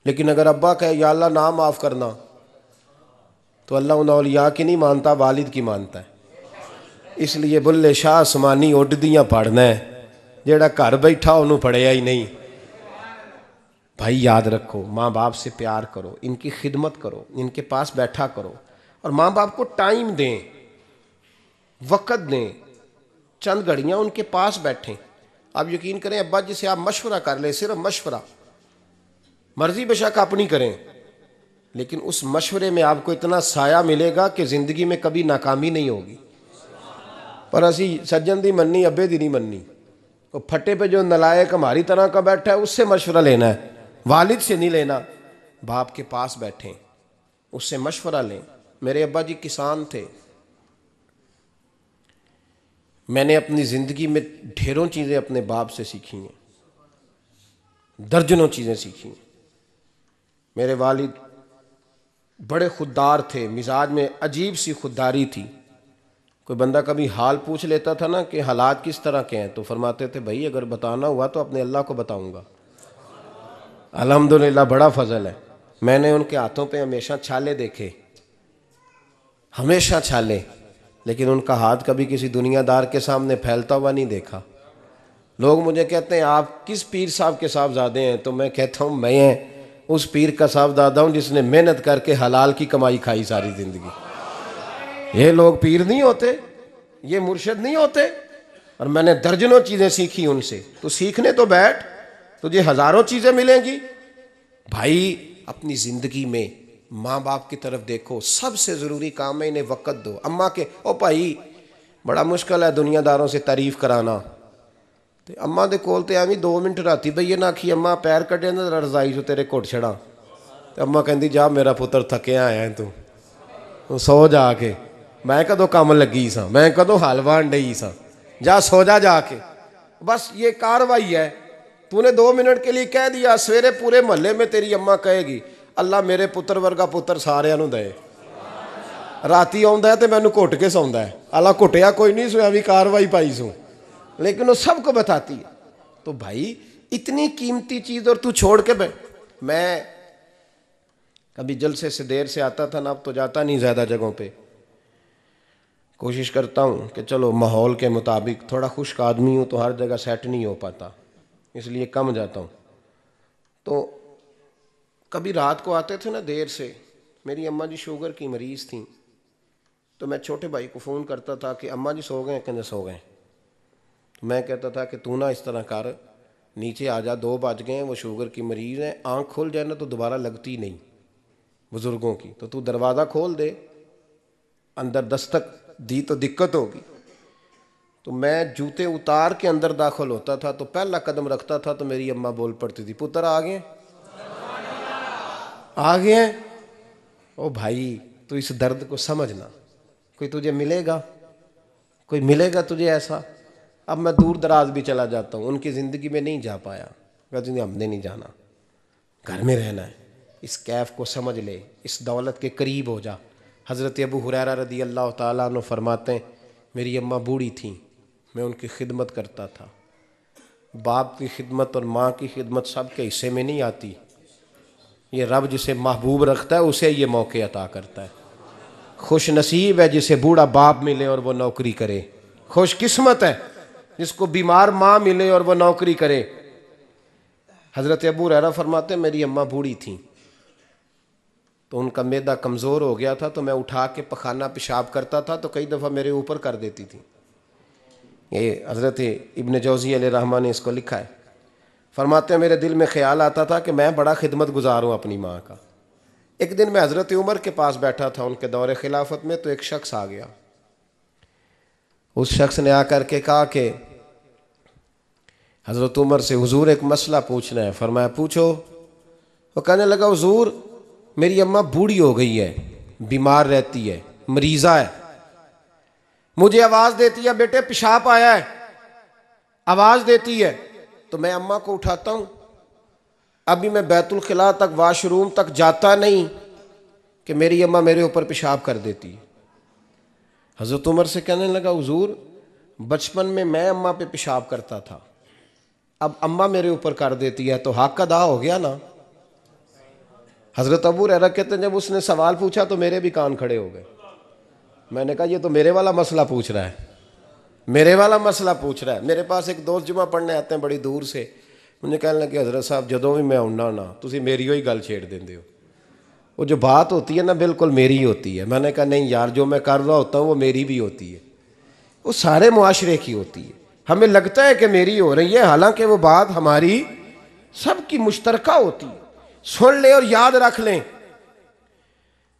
लेकिन अगर अब्बा कहे या अल्लाह ना माफ़ करना, तो अल्लाह उन औलिया की नहीं मानता, वालिद की मानता है। इसलिए बुल्ले शाह आसमानी उड्दियाँ पढ़ना है, जेड़ा घर बैठा उन्होंने पढ़िया ही नहीं। भाई याद रखो, माँ बाप से प्यार करो, इनकी खिदमत करो, इनके पास बैठा करो, और माँ बाप को टाइम दें, वक़्त दें, चंद घड़ियाँ उनके पास बैठें। आप यकीन करें, अब्बा जी से आप मशवरा कर लें, सिर्फ मशवरा, मर्जी बेशक अपनी करें, लेकिन उस मशवरे में आपको इतना साया मिलेगा कि ज़िंदगी में कभी नाकामी नहीं होगी। पर असी सज्जन दी मननी, अब्बे दी नहीं मननी। तो फटे पे जो नलायक हमारी तरह का बैठा है उससे मशवरा लेना है, वालिद से नहीं लेना। बाप के पास बैठें, उससे मशवरा लें। मेरे अब्बा जी किसान थे। मैंने अपनी ज़िंदगी में ढेरों चीज़ें अपने बाप से सीखी हैं, दर्जनों चीज़ें सीखी हैं। मेरे वालिद बड़े खुददार थे, मिजाज में अजीब सी खुददारी थी। कोई बंदा कभी हाल पूछ लेता था ना कि हालात किस तरह के हैं, तो फरमाते थे भाई अगर बताना हुआ तो अपने अल्लाह को बताऊंगा। अल्हम्दुलिल्लाह बड़ा फजल है, मैंने उनके हाथों पे हमेशा छाले देखे, हमेशा छाले, लेकिन उनका हाथ कभी किसी दुनियादार के सामने फैलता हुआ नहीं देखा। लोग मुझे कहते हैं आप किस पीर साहब के साहबजादे हैं, तो मैं कहता हूँ मैं उस पीर का साहबजादा हूँ जिसने मेहनत करके हलाल की कमाई खाई सारी ज़िंदगी। ये लोग पीर नहीं होते, ये मुर्शिद नहीं होते, और मैंने दर्जनों चीज़ें सीखी उनसे। तो सीखने तो बैठ, तुझे हज़ारों चीज़ें मिलेंगी। भाई अपनी ज़िंदगी में माँ बाप की तरफ देखो, सबसे ज़रूरी काम है इन्हें वक़्त दो। अम्मा के ओ भाई बड़ा मुश्किल है दुनियादारों से तारीफ़ कराना, तो अम्मा दे कोल ते एवं 2 मिनट राती बईए ना आखी अम्मा पैर कटे ना रजाई चो तेरे घुट छड़ा, तो अम्मा कहती जा मेरा पुत्र थकिया आया तू सो जाके। मैं कदों काम लगी सा, मैं कदों हलवा डई सा, जा सो जा जाके। बस ये कार्रवाई है। तूने 2 मिनट के लिए कह दिया, सवेरे पूरे मोहल्ले में तेरी अम्मा कहेगी अल्लाह मेरे पुत्र वर्गा पुत्र सारिਆਂ ਨੂੰ दे। राती आउंदा है तो मैनू घुट के सौंदा है, अल्लाह घुटिया कोई नहीं सोया भी कार्रवाई पाई सू, लेकिन वो सबको बताती है। तो भाई इतनी कीमती चीज़ और तू छोड़ के मैं कभी जलसे से देर से आता था ना, अब तो जाता नहीं ज़्यादा जगहों पे। कोशिश करता हूँ कि चलो माहौल के मुताबिक, थोड़ा खुश्क आदमी हूँ तो हर जगह सेट नहीं हो पाता, इसलिए कम जाता हूँ। तो कभी रात को आते थे ना देर से, मेरी अम्मा जी शुगर की मरीज़ थी, तो मैं छोटे भाई को फ़ोन करता था कि अम्मा जी सो गए, कहते सो गए। तो मैं कहता था कि तू ना इस तरह कर, नीचे आ जा, 2 बज गए, वो शुगर की मरीज़ है, आँख खुल जाए ना तो दोबारा लगती नहीं बुज़ुर्गों की, तो तू दरवाज़ा खोल दे, अंदर दस्तक दी तो दिक्कत होगी। तो मैं जूते उतार के अंदर दाखिल होता था, तो पहला कदम रखता था तो मेरी अम्मा बोल पड़ती थी पुत्र आ गए, आ गए। ओ भाई तू इस दर्द को समझना, कोई तुझे मिलेगा, कोई मिलेगा तुझे ऐसा। अब मैं दूर दराज भी चला जाता हूँ, उनकी ज़िंदगी में नहीं जा पाया, कहते हमने नहीं जाना, घर में रहना है, इस कैफ को समझ ले, इस दौलत के करीब हो जा। हज़रत अबू हुरैरा रदी अल्लाह ताला अन्हु फरमाते हैं मेरी अम्मा बूढ़ी थी, मैं उनकी खिदमत करता था। बाप की खिदमत और माँ की खिदमत सब के हिस्से में नहीं आती, ये रब जिसे महबूब रखता है उसे ये मौके अता करता है। खुश नसीब है जिसे बूढ़ा बाप मिले और वो नौकरी करे, खुश किस्मत है जिसको बीमार माँ मिले और वो नौकरी करे। हज़रत अबू हुरैरा फरमाते मेरी अम्मा बूढ़ी थी, तो उनका मैदा कमज़ोर हो गया था, तो मैं उठा के पखाना पेशाब करता था तो कई दफ़ा मेरे ऊपर कर देती थी। ये हज़रत इब्न जौज़ी अलैहिर्रहमा ने इसको लिखा है। फरमाते हैं मेरे दिल में ख्याल आता था कि मैं बड़ा खिदमत गुजार हूँ अपनी माँ का। एक दिन मैं हज़रत उमर के पास बैठा था उनके दौरे खिलाफत में, तो एक शख्स आ गया। उस शख्स ने आकर के कहा कि हज़रत उमर से हुजूर एक मसला पूछना है। फरमाया पूछो। वो कहने लगा हुजूर मेरी अम्मा बूढ़ी हो गई है, बीमार रहती है, मरीज़ा है, मुझे आवाज़ देती है बेटे पेशाब आया है, आवाज़ देती है, तो मैं अम्मा को उठाता हूँ, अभी मैं बैतुल खिला तक वाशरूम तक जाता नहीं कि मेरी अम्मा मेरे ऊपर पेशाब कर देती है। हज़रत उमर से कहने लगा हुजूर बचपन में मैं अम्मा पे पेशाब करता था, अब अम्मा मेरे ऊपर कर देती है तो हक अदा हो गया ना। हज़रत अबू हुरैरा कहते हैं जब उसने सवाल पूछा तो मेरे भी कान खड़े हो गए। मैंने कहा ये तो मेरे वाला मसला पूछ रहा है, मेरे वाला मसला पूछ रहा है। मेरे पास एक दोस्त जुमा पढ़ने आते हैं बड़ी दूर से, मुझे कहने लगे हज़रत साहब जदों भी मैं आउना ना तुसी मेरी ही गल छेड़ देंदे हो, वो जो बात होती है ना बिल्कुल मेरी होती है। मैंने कहा नहीं यार जो मैं कर रहा होता हूँ वो मेरी भी होती है, वो सारे मुआशरे की होती है। हमें लगता है कि मेरी हो रही है, हालांकि वो बात हमारी सबकी मुश्तरका होती है। सुन ले और याद रख लें।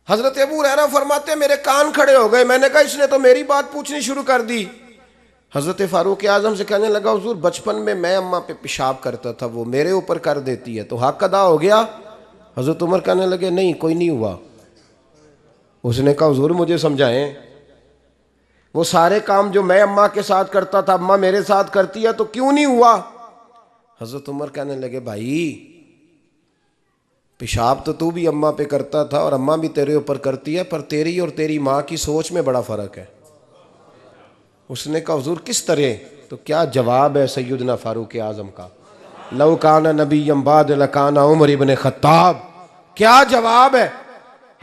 हज़रत अबू हुरैरा फरमाते मेरे कान खड़े हो गए। मैंने कहा इसने तो मेरी बात पूछनी शुरू कर दी। हज़रत फ़ारूक आज़म से कहने लगा हुजूर बचपन में मैं अम्मा पे पेशाब करता था, वो मेरे ऊपर कर देती है तो हक अदा हो गया। हज़रत उमर कहने लगे नहीं कोई नहीं हुआ। उसने कहा हुजूर मुझे समझाएं, वो सारे काम जो मैं अम्मा के साथ करता था अम्मा मेरे साथ करती है तो क्यों नहीं हुआ। हज़रत उमर कहने लगे भाई पेशाब तो तू भी अम्मा पे करता था और अम्मा भी तेरे ऊपर करती है, पर तेरी और तेरी माँ की सोच में बड़ा फ़र्क है। उसने कहा हुजूर किस तरह, तो क्या जवाब है सैयदना फ़ारूक आज़म का, लौ काना नबिय्यम बाद लकाना उमर इब्न खत्ताब। क्या जवाब है।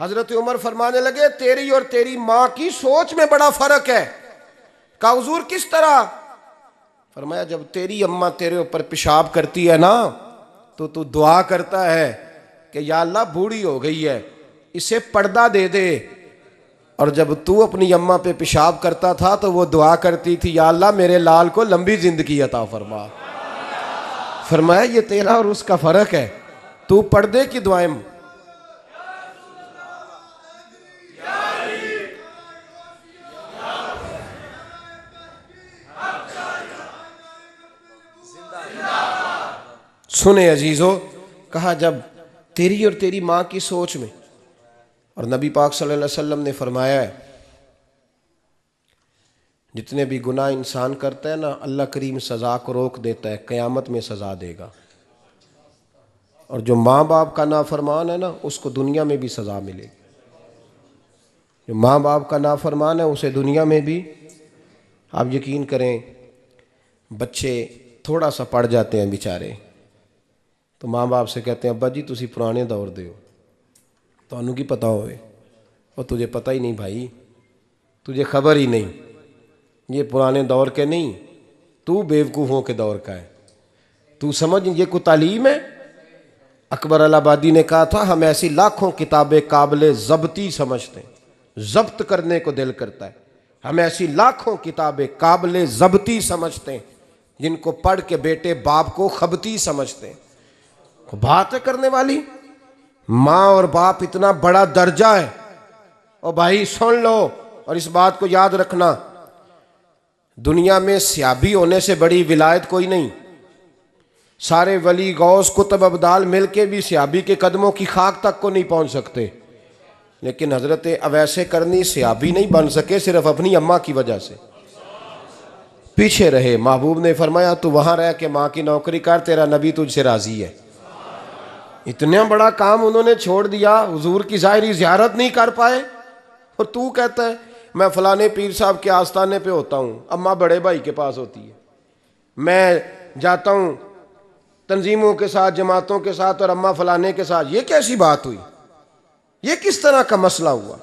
हज़रत उमर फरमाने लगे तेरी और तेरी माँ की सोच में बड़ा फ़र्क है। कहा हुजूर किस तरह। फरमाया जब तेरी अम्मा तेरे ऊपर पेशाब करती है ना तो तू दुआ करता है कि या अल्लाह बूढ़ी हो गई है इसे पर्दा दे दे, और जब तू अपनी अम्मा पे पेशाब करता था तो वो दुआ करती थी या अल्लाह मेरे लाल को लंबी जिंदगी अता फरमा। फरमाया ये तेरा और उसका फ़र्क है, तू पर्दे की दुआएं। सुने अजीजों, कहा जब तेरी और तेरी माँ की सोच में, और नबी पाक सल्लल्लाहु अलैहि वसल्लम ने फरमाया है जितने भी गुनाह इंसान करता है ना, अल्लाह करीम सज़ा को रोक देता है, क़यामत में सज़ा देगा। और जो माँ बाप का नाफरमान है ना, उसको दुनिया में भी सज़ा मिलेगी। जो माँ बाप का नाफरमान है उसे दुनिया में भी, आप यकीन करें, बच्चे थोड़ा सा पढ़ जाते हैं बेचारे, तो माँ बाप से कहते हैं अब्बा जी तुसी पुराने दौर दे हो, तुहानू की पता होवे। और तुझे पता ही नहीं भाई, तुझे खबर ही नहीं, ये पुराने दौर के नहीं, तू बेवकूफ़ों के दौर का है। तू समझ ये कोई तालीम है? अकबर अलाहाबादी ने कहा था, हम ऐसी लाखों किताबें काबिल ज़ब्ती समझते हैं, जब्त करने को दिल करता है। हम ऐसी लाखों किताबें काबिल ज़ब्ती समझते हैं, जिनको पढ़ के बेटे बाप को खबती समझते हैं। बात है करने वाली, माँ और बाप इतना बड़ा दर्जा है। और भाई सुन लो और इस बात को याद रखना, दुनिया में सियाबी होने से बड़ी विलायत कोई नहीं। सारे वली गौस कुतुब अब्दाल मिलके भी सियाबी के कदमों की खाक तक को नहीं पहुंच सकते। लेकिन हजरत अवैसे करनी सियाबी नहीं बन सके, सिर्फ अपनी अम्मा की वजह से पीछे रहे। महबूब ने फरमाया तू वहां रह के माँ की नौकरी कर, तेरा नबी तुझसे राजी है। इतना बड़ा काम उन्होंने छोड़ दिया, हुजूर की ज़ाहिरी ज़ियारत नहीं कर पाए। और तू कहता है मैं फलाने पीर साहब के आस्थाने पे होता हूँ, अम्मा बड़े भाई के पास होती है, मैं जाता हूँ तंजीमों के साथ, जमातों के साथ, और अम्मा फलाने के साथ। ये कैसी बात हुई? ये किस तरह का मसला हुआ?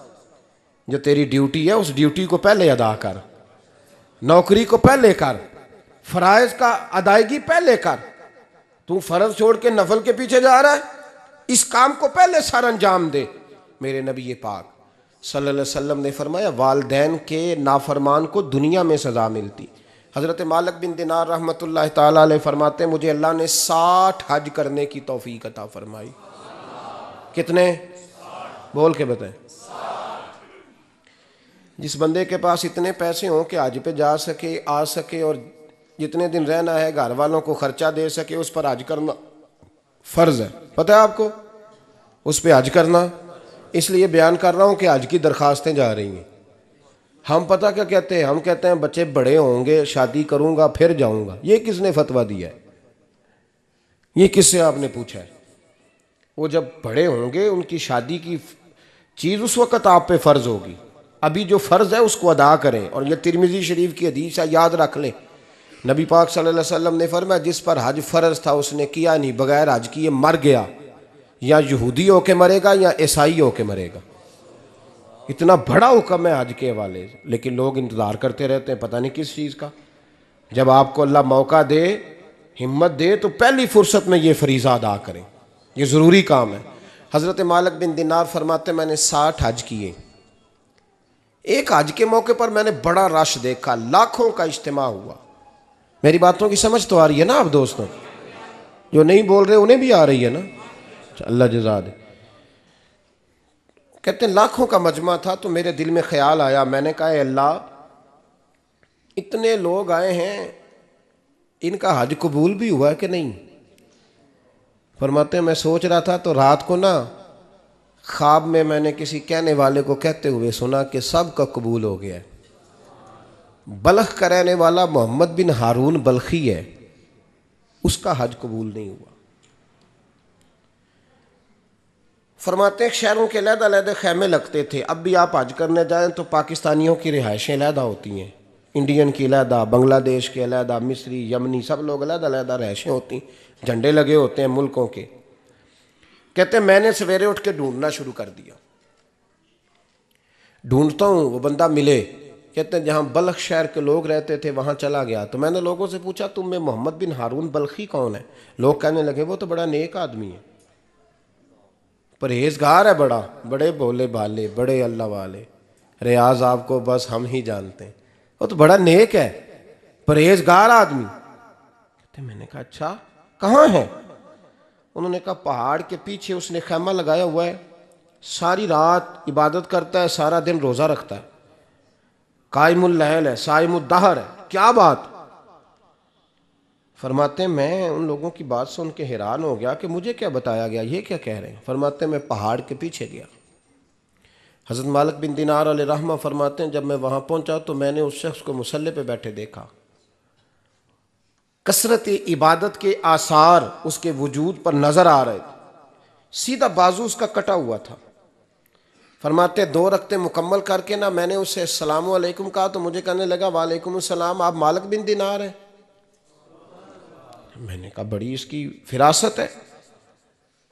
जो तेरी ड्यूटी है उस ड्यूटी को पहले अदा कर, नौकरी को पहले कर, फराइज का अदायगी पहले कर। तू फर्ज छोड़ के नफल के पीछे जा रहा है, इस काम को पहले सर अंजाम दे। मेरे नबी पाक सल्लल्लाहु अलैहि वसल्लम ने फरमाया वालदैन के नाफरमान को दुनिया में सज़ा मिलती। हज़रत मालिक बिन दिनार रहमतुल्लाह ताला अलैह फरमाते मुझे अल्लाह ने 60 हज करने की तौफीक अता फरमाई। कितने? बोल के बताएं। जिस बंदे के पास इतने पैसे हों कि हज पे जा सके, आ सके, और जितने दिन रहना है घर वालों को खर्चा दे सके, उस पर हज करना फ़र्ज़ है। पता है आपको? उस पर हज करना, इसलिए बयान कर रहा हूँ कि हज की दरख्वास्तें जा रही हैं। हम पता क्या कहते हैं? हम कहते हैं बच्चे बड़े होंगे, शादी करूँगा फिर जाऊँगा। ये किसने फतवा दिया है? ये किससे आपने पूछा है? वो जब बड़े होंगे उनकी शादी की चीज़ उस वक़्त आप पे फ़र्ज़ होगी। अभी जो फ़र्ज़ है उसको अदा करें। और ये तिरमिज़ी शरीफ की हदीस है, याद रख लें। नबी पाक सल्लल्लाहु अलैहि वसल्लम ने फरमाया जिस पर हज फ़र्ज़ था उसने किया नहीं, बगैर हज किए मर गया, या यहूदी होके मरेगा या ईसाई होके मरेगा। इतना बड़ा हुक्म है हज के हवाले से, लेकिन लोग इंतज़ार करते रहते हैं पता नहीं किस चीज़ का। जब आपको अल्लाह मौका दे, हिम्मत दे, तो पहली फुर्सत में ये फरीज़ा अदा करें, ये ज़रूरी काम है। हज़रत मालिक बिन दिनार फरमाते मैंने 60 हज किए। एक हज के मौके पर मैंने बड़ा रश देखा, लाखों का इज्तिमा हुआ। मेरी बातों की समझ तो आ रही है ना आप दोस्तों? जो नहीं बोल रहे उन्हें भी आ रही है ना? अल्लाह जज़ा दे। कहते हैं लाखों का मजमा था, तो मेरे दिल में ख्याल आया, मैंने कहा अल्लाह इतने लोग आए हैं, इनका हज कबूल भी हुआ कि नहीं? फरमाते हैं मैं सोच रहा था तो रात को ना ख्वाब में मैंने किसी कहने वाले को कहते हुए सुना कि सब का कबूल हो गया है। बल्ख का रहने वाला मोहम्मद बिन हारून बल्खी है, उसका हज कबूल नहीं हुआ। फरमाते हैं शहरों के अलग-अलग खैमे लगते थे। अब भी आप हज करने जाएं तो पाकिस्तानियों की रिहाइशें अलग होती हैं, इंडियन की अलग, बांग्लादेश के अलग, मिस्री, यमनी, सब लोग अलग-अलग रिहाइशें होती, झंडे लगे होते हैं मुल्कों के। कहते हैं मैंने सवेरे उठ के ढूंढना शुरू कर दिया। ढूंढता हूँ, वो बंदा मिले। कहते हैं जहाँ बल्ख शहर के लोग रहते थे वहाँ चला गया। तो मैंने लोगों से पूछा तुम में मोहम्मद बिन हारून बल्खी कौन है? लोग कहने लगे वो तो बड़ा नेक आदमी है, परहेजगार है, बड़े भोले भाले, बड़े अल्लाह वाले, रियाज आपको बस हम ही जानते हैं, वो तो बड़ा नेक है, परहेजगार आदमी। कहते मैंने कहा अच्छा कहाँ है? उन्होंने कहा पहाड़ के पीछे उसने खैमा लगाया हुआ है, सारी रात इबादत करता है, सारा दिन रोज़ा रखता है, कायमुल लैल है, साइमुद दहर है। क्या बात? फरमाते मैं उन लोगों की बात सुन के हैरान हो गया कि मुझे क्या बताया गया, ये क्या कह रहे हैं। फरमाते मैं पहाड़ के पीछे गया, हज़रत मालिक बिन दिनार अलैहिर्रहमा फरमाते हैं, जब मैं वहाँ पहुँचा तो मैंने उस शख्स को मुसल्ले पे बैठे देखा। कसरत इबादत के आसार उसके वजूद पर नज़र आ रहे थे। सीधा बाजू उसका कटा हुआ था। फरमाते 2 रकते मुकम्मल करके ना मैंने उससे अस्सलामु अलैकुम कहा तो मुझे कहने लगा वालेकुम अस्सलाम, आप मालिक बिन दिनार हैं? मैंने कहा बड़ी इसकी फिरासत है।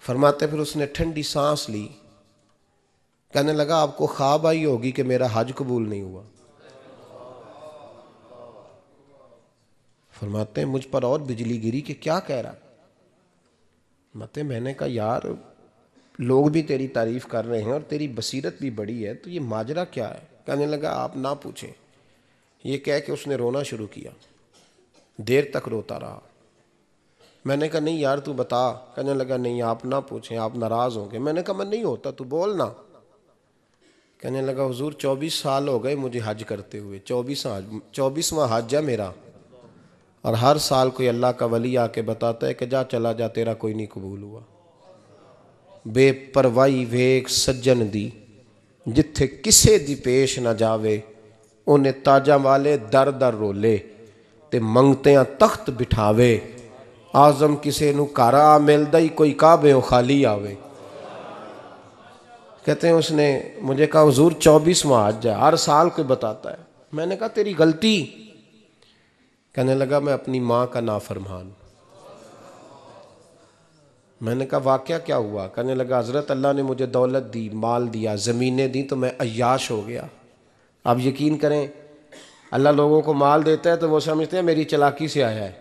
फरमाते फिर उसने ठंडी सांस ली, कहने लगा आपको ख्वाब आई होगी कि मेरा हज कबूल नहीं हुआ। फरमाते हैं मुझ पर और बिजली गिरी कि क्या कह रहा। मते मैंने कहा यार लोग भी तेरी तारीफ कर रहे हैं और तेरी बसीरत भी बड़ी है, तो ये माजरा क्या है? कहने लगा आप ना पूछें। ये कह के उसने रोना शुरू किया, देर तक रोता रहा। मैंने कहा नहीं यार तू बता। कहने लगा नहीं आप ना पूछें, आप नाराज़ होंगे। मैंने कहा मैं नहीं होता, तू बोल ना। कहने लगा हुजूर 24 साल हो गए मुझे हज करते हुए, 24वां हज है मेरा, और हर साल कोई अल्लाह का वली आके बताता है कि जा चला जा तेरा कोई नहीं कबूल हुआ। बेपरवाही वेख सज्जन दी, जिथे किसे दी पेश ना जावे, उन्हें ताजा वाले दर दर रोले ते मंगतियां तख्त बिठावे। आजम किसे नू घर आ मिलदा ही कोई काबे खाली आवे। कहते हैं उसने मुझे कहा हुजूर 24वां हज है, हर साल कोई बताता है। मैंने कहा तेरी गलती। कहने लगा मैं अपनी माँ का नाफरमान। मैंने कहा वाकया क्या हुआ? कहने लगा हज़रत अल्लाह ने मुझे दौलत दी, माल दिया, ज़मीनें दी, तो मैं अय्याश हो गया। आप यकीन करें अल्लाह लोगों को माल देता है तो वो समझते हैं मेरी चालाकी से आया है,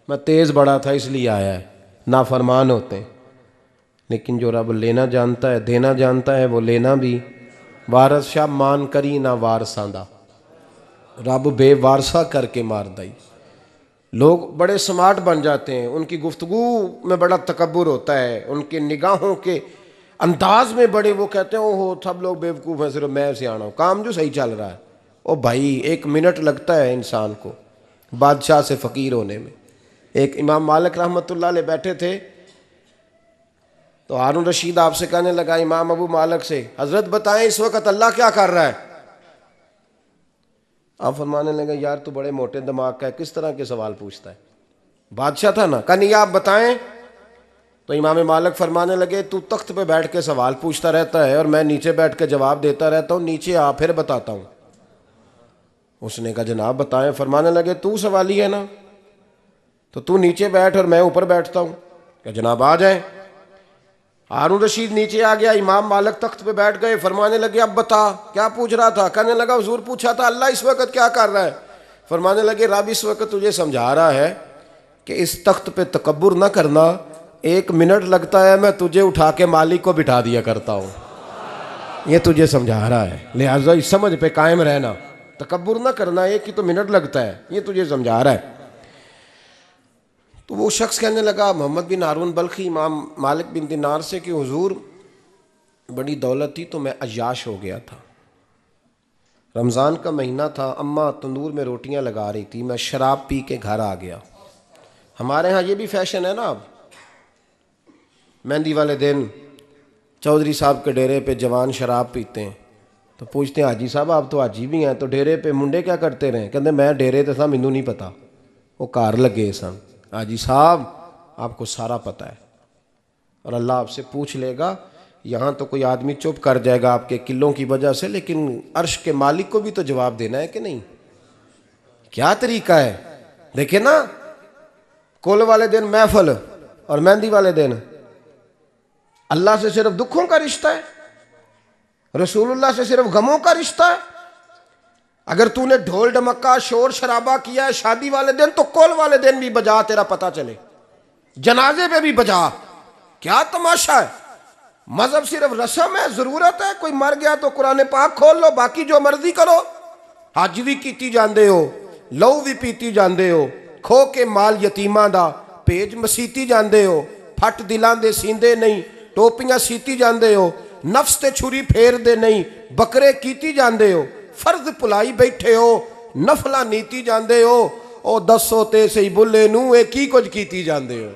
मैं तेज़ बड़ा था इसलिए आया है। नाफरमान होते हैं। लेकिन जो रब लेना जानता है, देना जानता है, वो लेना भी। वारस शाह मान करी ना वारसा दा, रब बेवारसा करके मार दई। लोग बड़े स्मार्ट बन जाते हैं, उनकी गुफ्तगू में बड़ा तकब्बुर होता है, उनके निगाहों के अंदाज में बड़े, वो कहते हैं ओहो सब लोग बेवकूफ़ हैं, सिर्फ मैं सियाना हूँ, काम जो सही चल रहा है। ओ भाई 1 मिनट लगता है इंसान को बादशाह से फ़कीर होने में। एक इमाम मालिक रहमतुल्लाह अलैह बैठे थे तो हारून रशीद आपसे कहने लगा इमाम अबू मालिक से, हज़रत बताएं इस वक्त अल्लाह क्या कर रहा है? आप फरमाने लगे यार तू बड़े मोटे दिमाग का है, किस तरह के सवाल पूछता है? बादशाह था ना। कहा नहीं आप बताएं। तो इमाम मालिक फरमाने लगे तू तख्त पे बैठ के सवाल पूछता रहता है और मैं नीचे बैठ के जवाब देता रहता हूँ, नीचे आ फिर बताता हूँ। उसने कहा जनाब बताएं। फरमाने लगे तू सवाली है ना, तो तू नीचे बैठ और मैं ऊपर बैठता हूँ। क्या जनाब आ जाए। हारून रशीद नीचे आ गया, इमाम मालिक तख्त पे बैठ गए। फरमाने लगे अब बता क्या पूछ रहा था? कहने लगा हुजूर पूछा था अल्लाह इस वक्त क्या कर रहा है? फरमाने लगे रब इस वक्त तुझे समझा रहा है कि इस तख्त पे तकब्बुर ना करना, 1 मिनट लगता है मैं तुझे उठा के मालिक को बिठा दिया करता हूँ, ये तुझे समझा रहा है, लिहाजा इस समझ पे कायम रहना, तकब्बुर ना करना, 1 ही तो मिनट लगता है, ये तुझे समझा रहा है। तो वो शख्स कहने लगा मोहम्मद बिन हारून बल्खी इमाम मालिक बिन दिनार से कि हुजूर बड़ी दौलत थी तो मैं अय्याश हो गया था। रमज़ान का महीना था, अम्मा तंदूर में रोटियां लगा रही थी, मैं शराब पी के घर आ गया। हमारे यहाँ ये भी फैशन है ना, अब मेहंदी वाले दिन चौधरी साहब के डेरे पे जवान शराब पीते हैं तो पूछते हैं हाजी साहब आप तो हाजी भी हैं, तो डेरे पे मुंडे क्या करते रहे? कहते मैं डेरे तो था मैनू नहीं पता, वो कार लगे सन। हाजी साहब आपको सारा पता है और अल्लाह आपसे पूछ लेगा। यहाँ तो कोई आदमी चुप कर जाएगा आपके किलों की वजह से, लेकिन अर्श के मालिक को भी तो जवाब देना है कि नहीं? क्या तरीका है? देखे ना, कुल वाले दिन महफल और मेहंदी वाले दिन अल्लाह से सिर्फ दुखों का रिश्ता है, रसूलुल्लाह से सिर्फ गमों का रिश्ता है। अगर तूने ढोल ढमक्का शोर शराबा किया है शादी वाले दिन तो कुल वाले दिन भी बजा, तेरा पता चले, जनाजे पे भी बजा। क्या तमाशा है? मजहब सिर्फ रस्म है, जरूरत है, कोई मर गया तो कुरान पाक खोल लो, बाकी जो मर्जी करो। हज भी कीती जांदे हो, लहू भी पीती जांदे हो, खो के माल यतीमां दा भेज मसीती जांदे हो, फट दिलां दे सींदे नहीं, टोपियां सीती जांदे हो, नफ्स ते छुरी फेर दे नहीं, बकरे कीती जांदे हो, फर्ज भुलाई बैठे हो, नफला नीती जांदे हो। ओ दसो ते सही बुल्ले नू ए की कुछ कीती जांदे हो,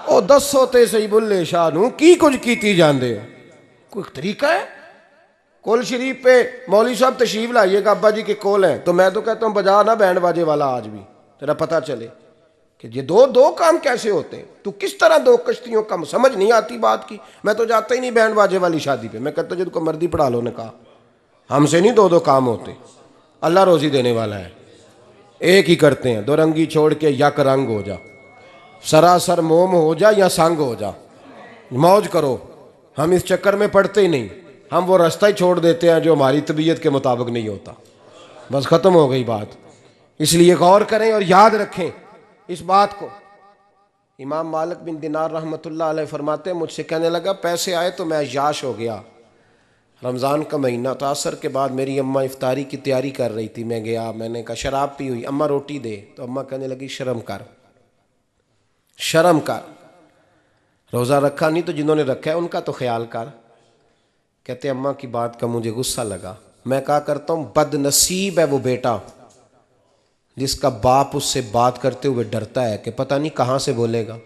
ओ दसो ते सही बुल्ले शाह नू की कुछ कीती जांदे हो। कोई तरीका है? कोल शरीफ पे मौलवी साहब तशरीफ लाइएगा, अब्बा जी के कोल हैं, तो मैं तो कहता हूँ बजा ना बैंड बाजे वाला आज भी, तेरा पता चले कि ये दो दो काम कैसे होते हैं। तू किस तरह दो कश्तियों का, समझ नहीं आती बात की। मैं तो जाता ही नहीं बैंड बाजे वाली शादी पे, मैं कहता जिनको मर्दी पढ़ा लो। ने कहा हमसे नहीं दो दो काम होते, अल्लाह रोजी देने वाला है, एक ही करते हैं। दो रंगी छोड़ के यक रंग हो जा, सरासर मोम हो जा या संग हो जा, मौज करो। हम इस चक्कर में पड़ते ही नहीं, हम वो रास्ता ही छोड़ देते हैं जो हमारी तबीयत के मुताबिक नहीं होता। बस ख़त्म हो गई बात। इसलिए गौर करें और याद रखें इस बात को। इमाम मालिक बिन दिनार रहमतुल्लाह अलैह फरमाते हैं, मुझसे कहने लगा पैसे आए तो मैं अय्याश हो गया। रमज़ान का महीना था, असर के बाद मेरी अम्मा इफ्तारी की तैयारी कर रही थी। मैं गया, मैंने कहा शराब पी हुई, अम्मा रोटी दे। तो अम्मा कहने लगी शर्म कर, शर्म कर, रोज़ा रखा नहीं तो जिन्होंने रखा है उनका तो ख्याल कर। कहते अम्मा की बात का मुझे गुस्सा लगा। मैं कहा करता हूँ बदनसीब है वो बेटा जिसका बाप उससे बात करते हुए डरता है कि पता नहीं कहाँ से बोलेगा।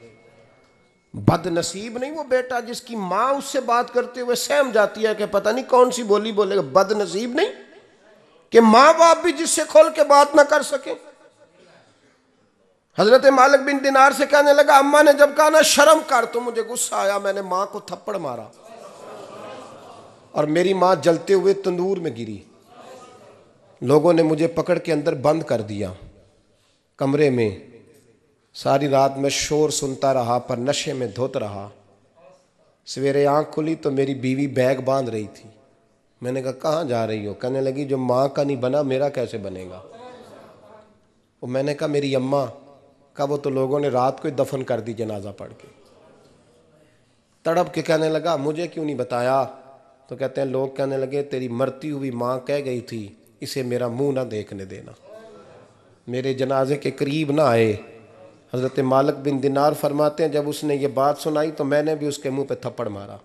बदनसीब नहीं वो बेटा जिसकी माँ उससे बात करते हुए सहम जाती है कि पता नहीं कौन सी बोली बोलेगा। बदनसीब नहीं कि माँ बाप भी जिससे खोल के बात ना कर सके। हजरत मालिक बिन दिनार से कहने लगा, अम्मा ने जब कहा ना शर्म कर, तो मुझे गुस्सा आया, मैंने माँ को थप्पड़ मारा और मेरी माँ जलते हुए तंदूर में गिरी। लोगों ने मुझे पकड़ के अंदर बंद कर दिया कमरे में। सारी रात मैं शोर सुनता रहा पर नशे में धुत रहा। सवेरे आंख खुली तो मेरी बीवी बैग बांध रही थी। मैंने कहा कहाँ जा रही हो? कहने लगी जो माँ का नहीं बना मेरा कैसे बनेगा। वो मैंने कहा मेरी अम्मा का, वो तो लोगों ने रात को ही दफन कर दी जनाजा पढ़ के। तड़प के कहने लगा मुझे क्यों नहीं बताया? तो कहते हैं लोग कहने लगे तेरी मरती हुई माँ कह गई थी इसे मेरा मुंह ना देखने देना, मेरे जनाजे के करीब ना आए। हज़रत मालिक बिन दिनार फरमाते हैं जब उसने ये बात सुनाई तो मैंने भी उसके मुंह पे थप्पड़ मारा।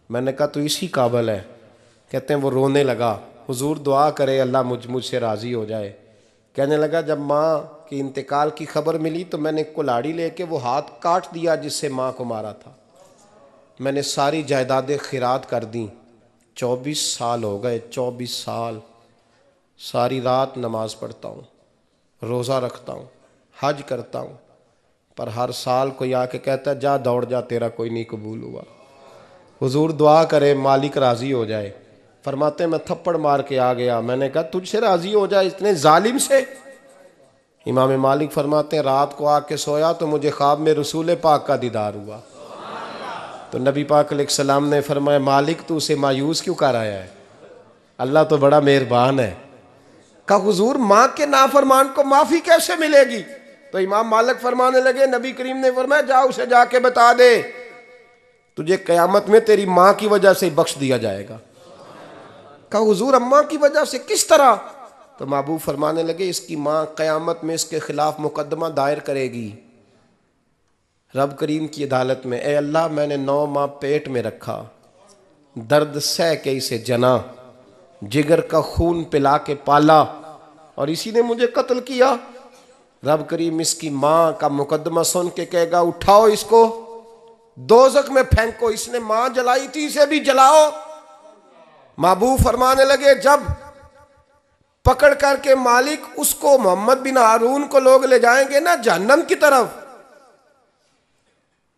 मैंने कहा तो इसी काबिल है। कहते हैं वो रोने लगा, हुजूर दुआ करे अल्लाह मुझसे राज़ी हो जाए। कहने लगा जब माँ की इंतकाल की खबर मिली तो मैंने कुल्हाड़ी लेके वो हाथ काट दिया जिससे माँ को मारा था। मैंने सारी जायदादें खिरात कर दी। 24 साल हो गए, 24 साल। सारी रात नमाज पढ़ता हूँ, रोज़ा रखता हूँ, हज करता हूँ, पर हर साल कोई आके कहता है जा दौड़ जा तेरा कोई नहीं कबूल हुआ। हुजूर दुआ करे मालिक राज़ी हो जाए। फरमाते मैं थप्पड़ मार के आ गया। मैंने कहा तुझसे राज़ी हो जाए इतने जालिम से? इमाम मालिक फरमाते हैं रात को आके सोया तो मुझे ख्वाब में रसूल पाक का दीदार हुआ। तो नबी पाक अलैहिस्सलाम ने फरमाया मालिक तू उसे मायूस क्यों कर आया है, अल्लाह तो बड़ा मेहरबान है। कहा हुजूर माँ के नाफरमान को माफ़ी कैसे मिलेगी? तो इमाम मालिक फरमाने लगे नबी करीम ने फरमाया जा उसे जाके बता दे तुझे क़यामत में तेरी माँ की वजह से बख्श दिया जाएगा। कहा हुजूर अम्मा की वजह से किस तरह? तो महबूब फरमाने लगे इसकी माँ क़यामत में इसके खिलाफ मुकदमा दायर करेगी रब करीम की अदालत में। ए अल्लाह मैंने 9 माह पेट में रखा, दर्द सह के इसे जना, जिगर का खून पिला के पाला और इसी ने मुझे कत्ल किया। रब करीम इसकी माँ का मुकदमा सुन के कहेगा उठाओ इसको दोज़ख में फेंको, इसने माँ जलाई थी इसे भी जलाओ। महबूब फरमाने लगे जब पकड़ करके मालिक उसको मोहम्मद बिन हारून को लोग ले जाएंगे ना जहन्नम की तरफ,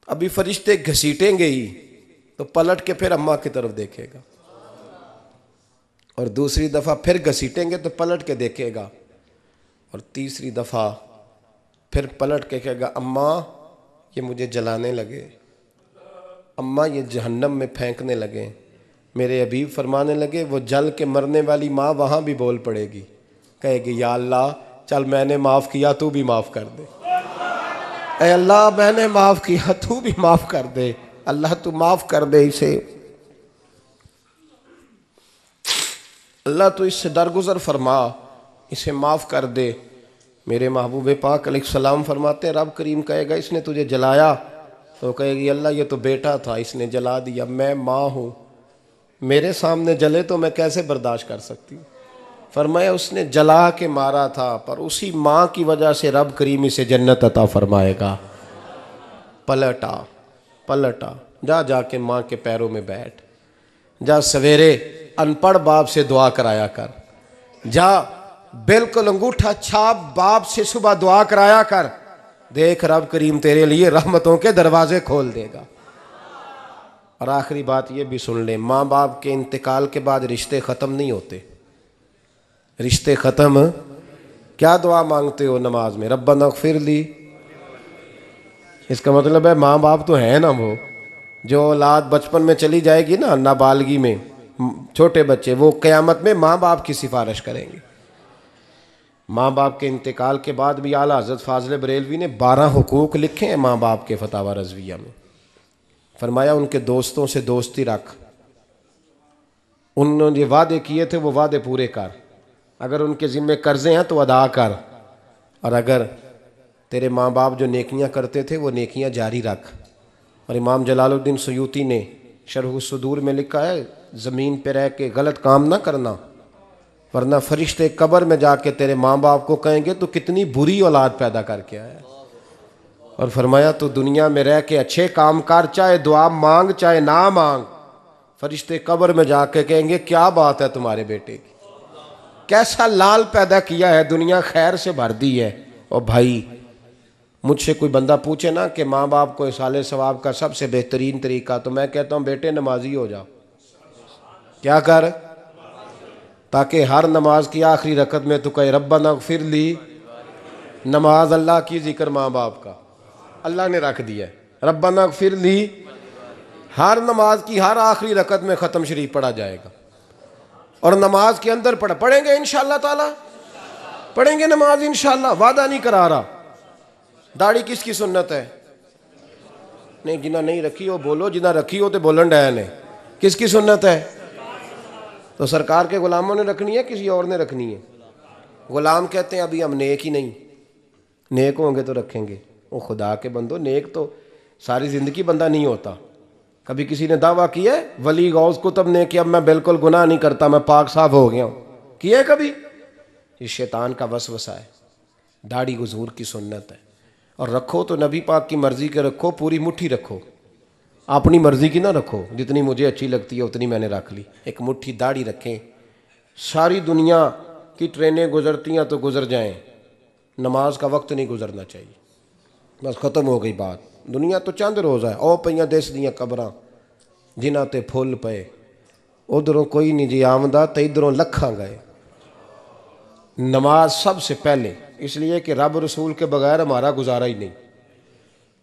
अभी फरिश्ते घसीटेंगे ही तो पलट के फिर अम्मा की तरफ देखेगा और दूसरी दफ़ा फिर घसीटेंगे तो पलट के देखेगा और तीसरी दफ़ा फिर पलट के कहेगा अम्मा ये मुझे जलाने लगे, अम्मा ये जहन्नम में फेंकने लगे। मेरे हबीब फरमाने लगे वो जल के मरने वाली माँ वहाँ भी बोल पड़ेगी, कहेगी या अल्लाह चल मैंने माफ़ किया तू भी माफ़ कर दे। ऐ अल्लाह मैंने माफ़ किया तू भी माफ़ कर दे, अल्लाह तू माफ़ कर दे इसे, अल्लाह तू इससे दरगुजर फरमा, इसे माफ़ कर दे। मेरे महबूब पाक अलैहिस्सलाम फरमाते रब करीम कहेगा इसने तुझे जलाया, तो कहेगी अल्लाह ये तो बेटा था इसने जला दिया, मैं माँ हूँ, मेरे सामने जले तो मैं कैसे बर्दाश्त कर सकती हूँ। फरमाया उसने जला के मारा था पर उसी माँ की वजह से रब करीम इसे जन्नत अता फरमाएगा। पलटा जा जाके माँ के पैरों में बैठ जा, सवेरे अनपढ़ बाप से दुआ कराया कर, जा बिल्कुल अंगूठा छाप बाप से सुबह दुआ कराया कर, देख रब करीम तेरे लिए रहमतों के दरवाजे खोल देगा। और आखिरी बात ये भी सुन ले, माँ बाप के इंतकाल के बाद रिश्ते ख़त्म नहीं होते। रिश्ते ख़त्म, क्या दुआ मांगते हो नमाज में? रब्बना इग़फिर ली। इसका मतलब है माँ बाप तो है ना, वो जो औलाद बचपन में चली जाएगी ना, नाबालगी में, छोटे बच्चे, वो क़यामत में माँ बाप की सिफारिश करेंगे। माँ बाप के इंतकाल के बाद भी आला हज़रत फ़ाज़िल बरेलवी ने 12 हुकूक लिखे हैं माँ बाप के फतावा रज़विया में। फरमाया उनके दोस्तों से दोस्ती रख, उन्होंने जो वादे किए थे वो वादे पूरे कर, अगर उनके ज़िम्मे कर्ज़े हैं तो अदा कर, और अगर तेरे माँ बाप जो नेकियां करते थे वो नेकियां जारी रख। और इमाम जलालुद्दीन सयूती ने शरह सुदूर में लिखा है, ज़मीन पे रह के गलत काम ना करना, वरना फरिश्ते कब्र में जाके तेरे माँ बाप को कहेंगे तो कितनी बुरी औलाद पैदा करके आया। और फरमाया तो दुनिया में रह के अच्छे काम कर, चाहे दुआ मांग चाहे ना मांग, फरिश्ते कब्र में जाके कहेंगे क्या बात है तुम्हारे बेटे की, कैसा लाल पैदा किया है, दुनिया खैर से भर दी है। और भाई मुझसे कोई बंदा पूछे ना कि माँ बाप को इसाले सवाब का सबसे बेहतरीन तरीका, तो मैं कहता हूँ बेटे नमाजी हो जाओ। क्या कर, ताकि हर नमाज की आखिरी रकत में तो कहे रब्बना इग़फिर ली। नमाज अल्लाह की, जिक्र माँ बाप का, अल्लाह ने रख दिया है। रब्बना इग़फिर ली हर नमाज की हर आखिरी रकत में ख़त्म शरीफ पढ़ा जाएगा। और नमाज के अंदर पढ़ेंगे इंशाअल्लाह ताला, पढ़ेंगे नमाज इंशाअल्लाह, वादा नहीं करा रहा। दाढ़ी किसकी सुन्नत है? नहीं, जिन्हें नहीं रखी हो बोलो, जिन्हें रखी हो तो बोलन डैन है। किसकी सुन्नत है? तो सरकार के गुलामों ने रखनी है, किसी और ने रखनी है? गुलाम कहते हैं अभी हम नेक ही नहीं, नेक होंगे तो रखेंगे। वो खुदा के बंदो, नेक तो सारी ज़िंदगी बंदा नहीं होता। कभी किसी ने दावा किया है वली गौस कुतुब ने कि अब मैं बिल्कुल गुनाह नहीं करता, मैं पाक साफ हो गया हूँ? किया है कभी? ये शैतान का वसवसा है। दाढ़ी हुजूर की सुन्नत है, और रखो तो नबी पाक की मर्ज़ी के रखो, पूरी मुट्ठी रखो, अपनी मर्ज़ी की ना रखो। जितनी मुझे अच्छी लगती है उतनी मैंने रख ली। एक मुट्ठी दाढ़ी रखें। सारी दुनिया की ट्रेनें गुजरती हैं तो गुजर जाएं, नमाज का वक्त नहीं गुजरना चाहिए। बस ख़त्म हो गई बात। दुनिया तो चंद रोज़ है, ओ पईयां देस दियां कबरां जिन्हां ते फुल पे, उधरों कोई नहीं जी आमदा तो इधरों लखां गए। नमाज सबसे पहले, इसलिए कि रब रसूल के बगैर हमारा गुजारा ही नहीं,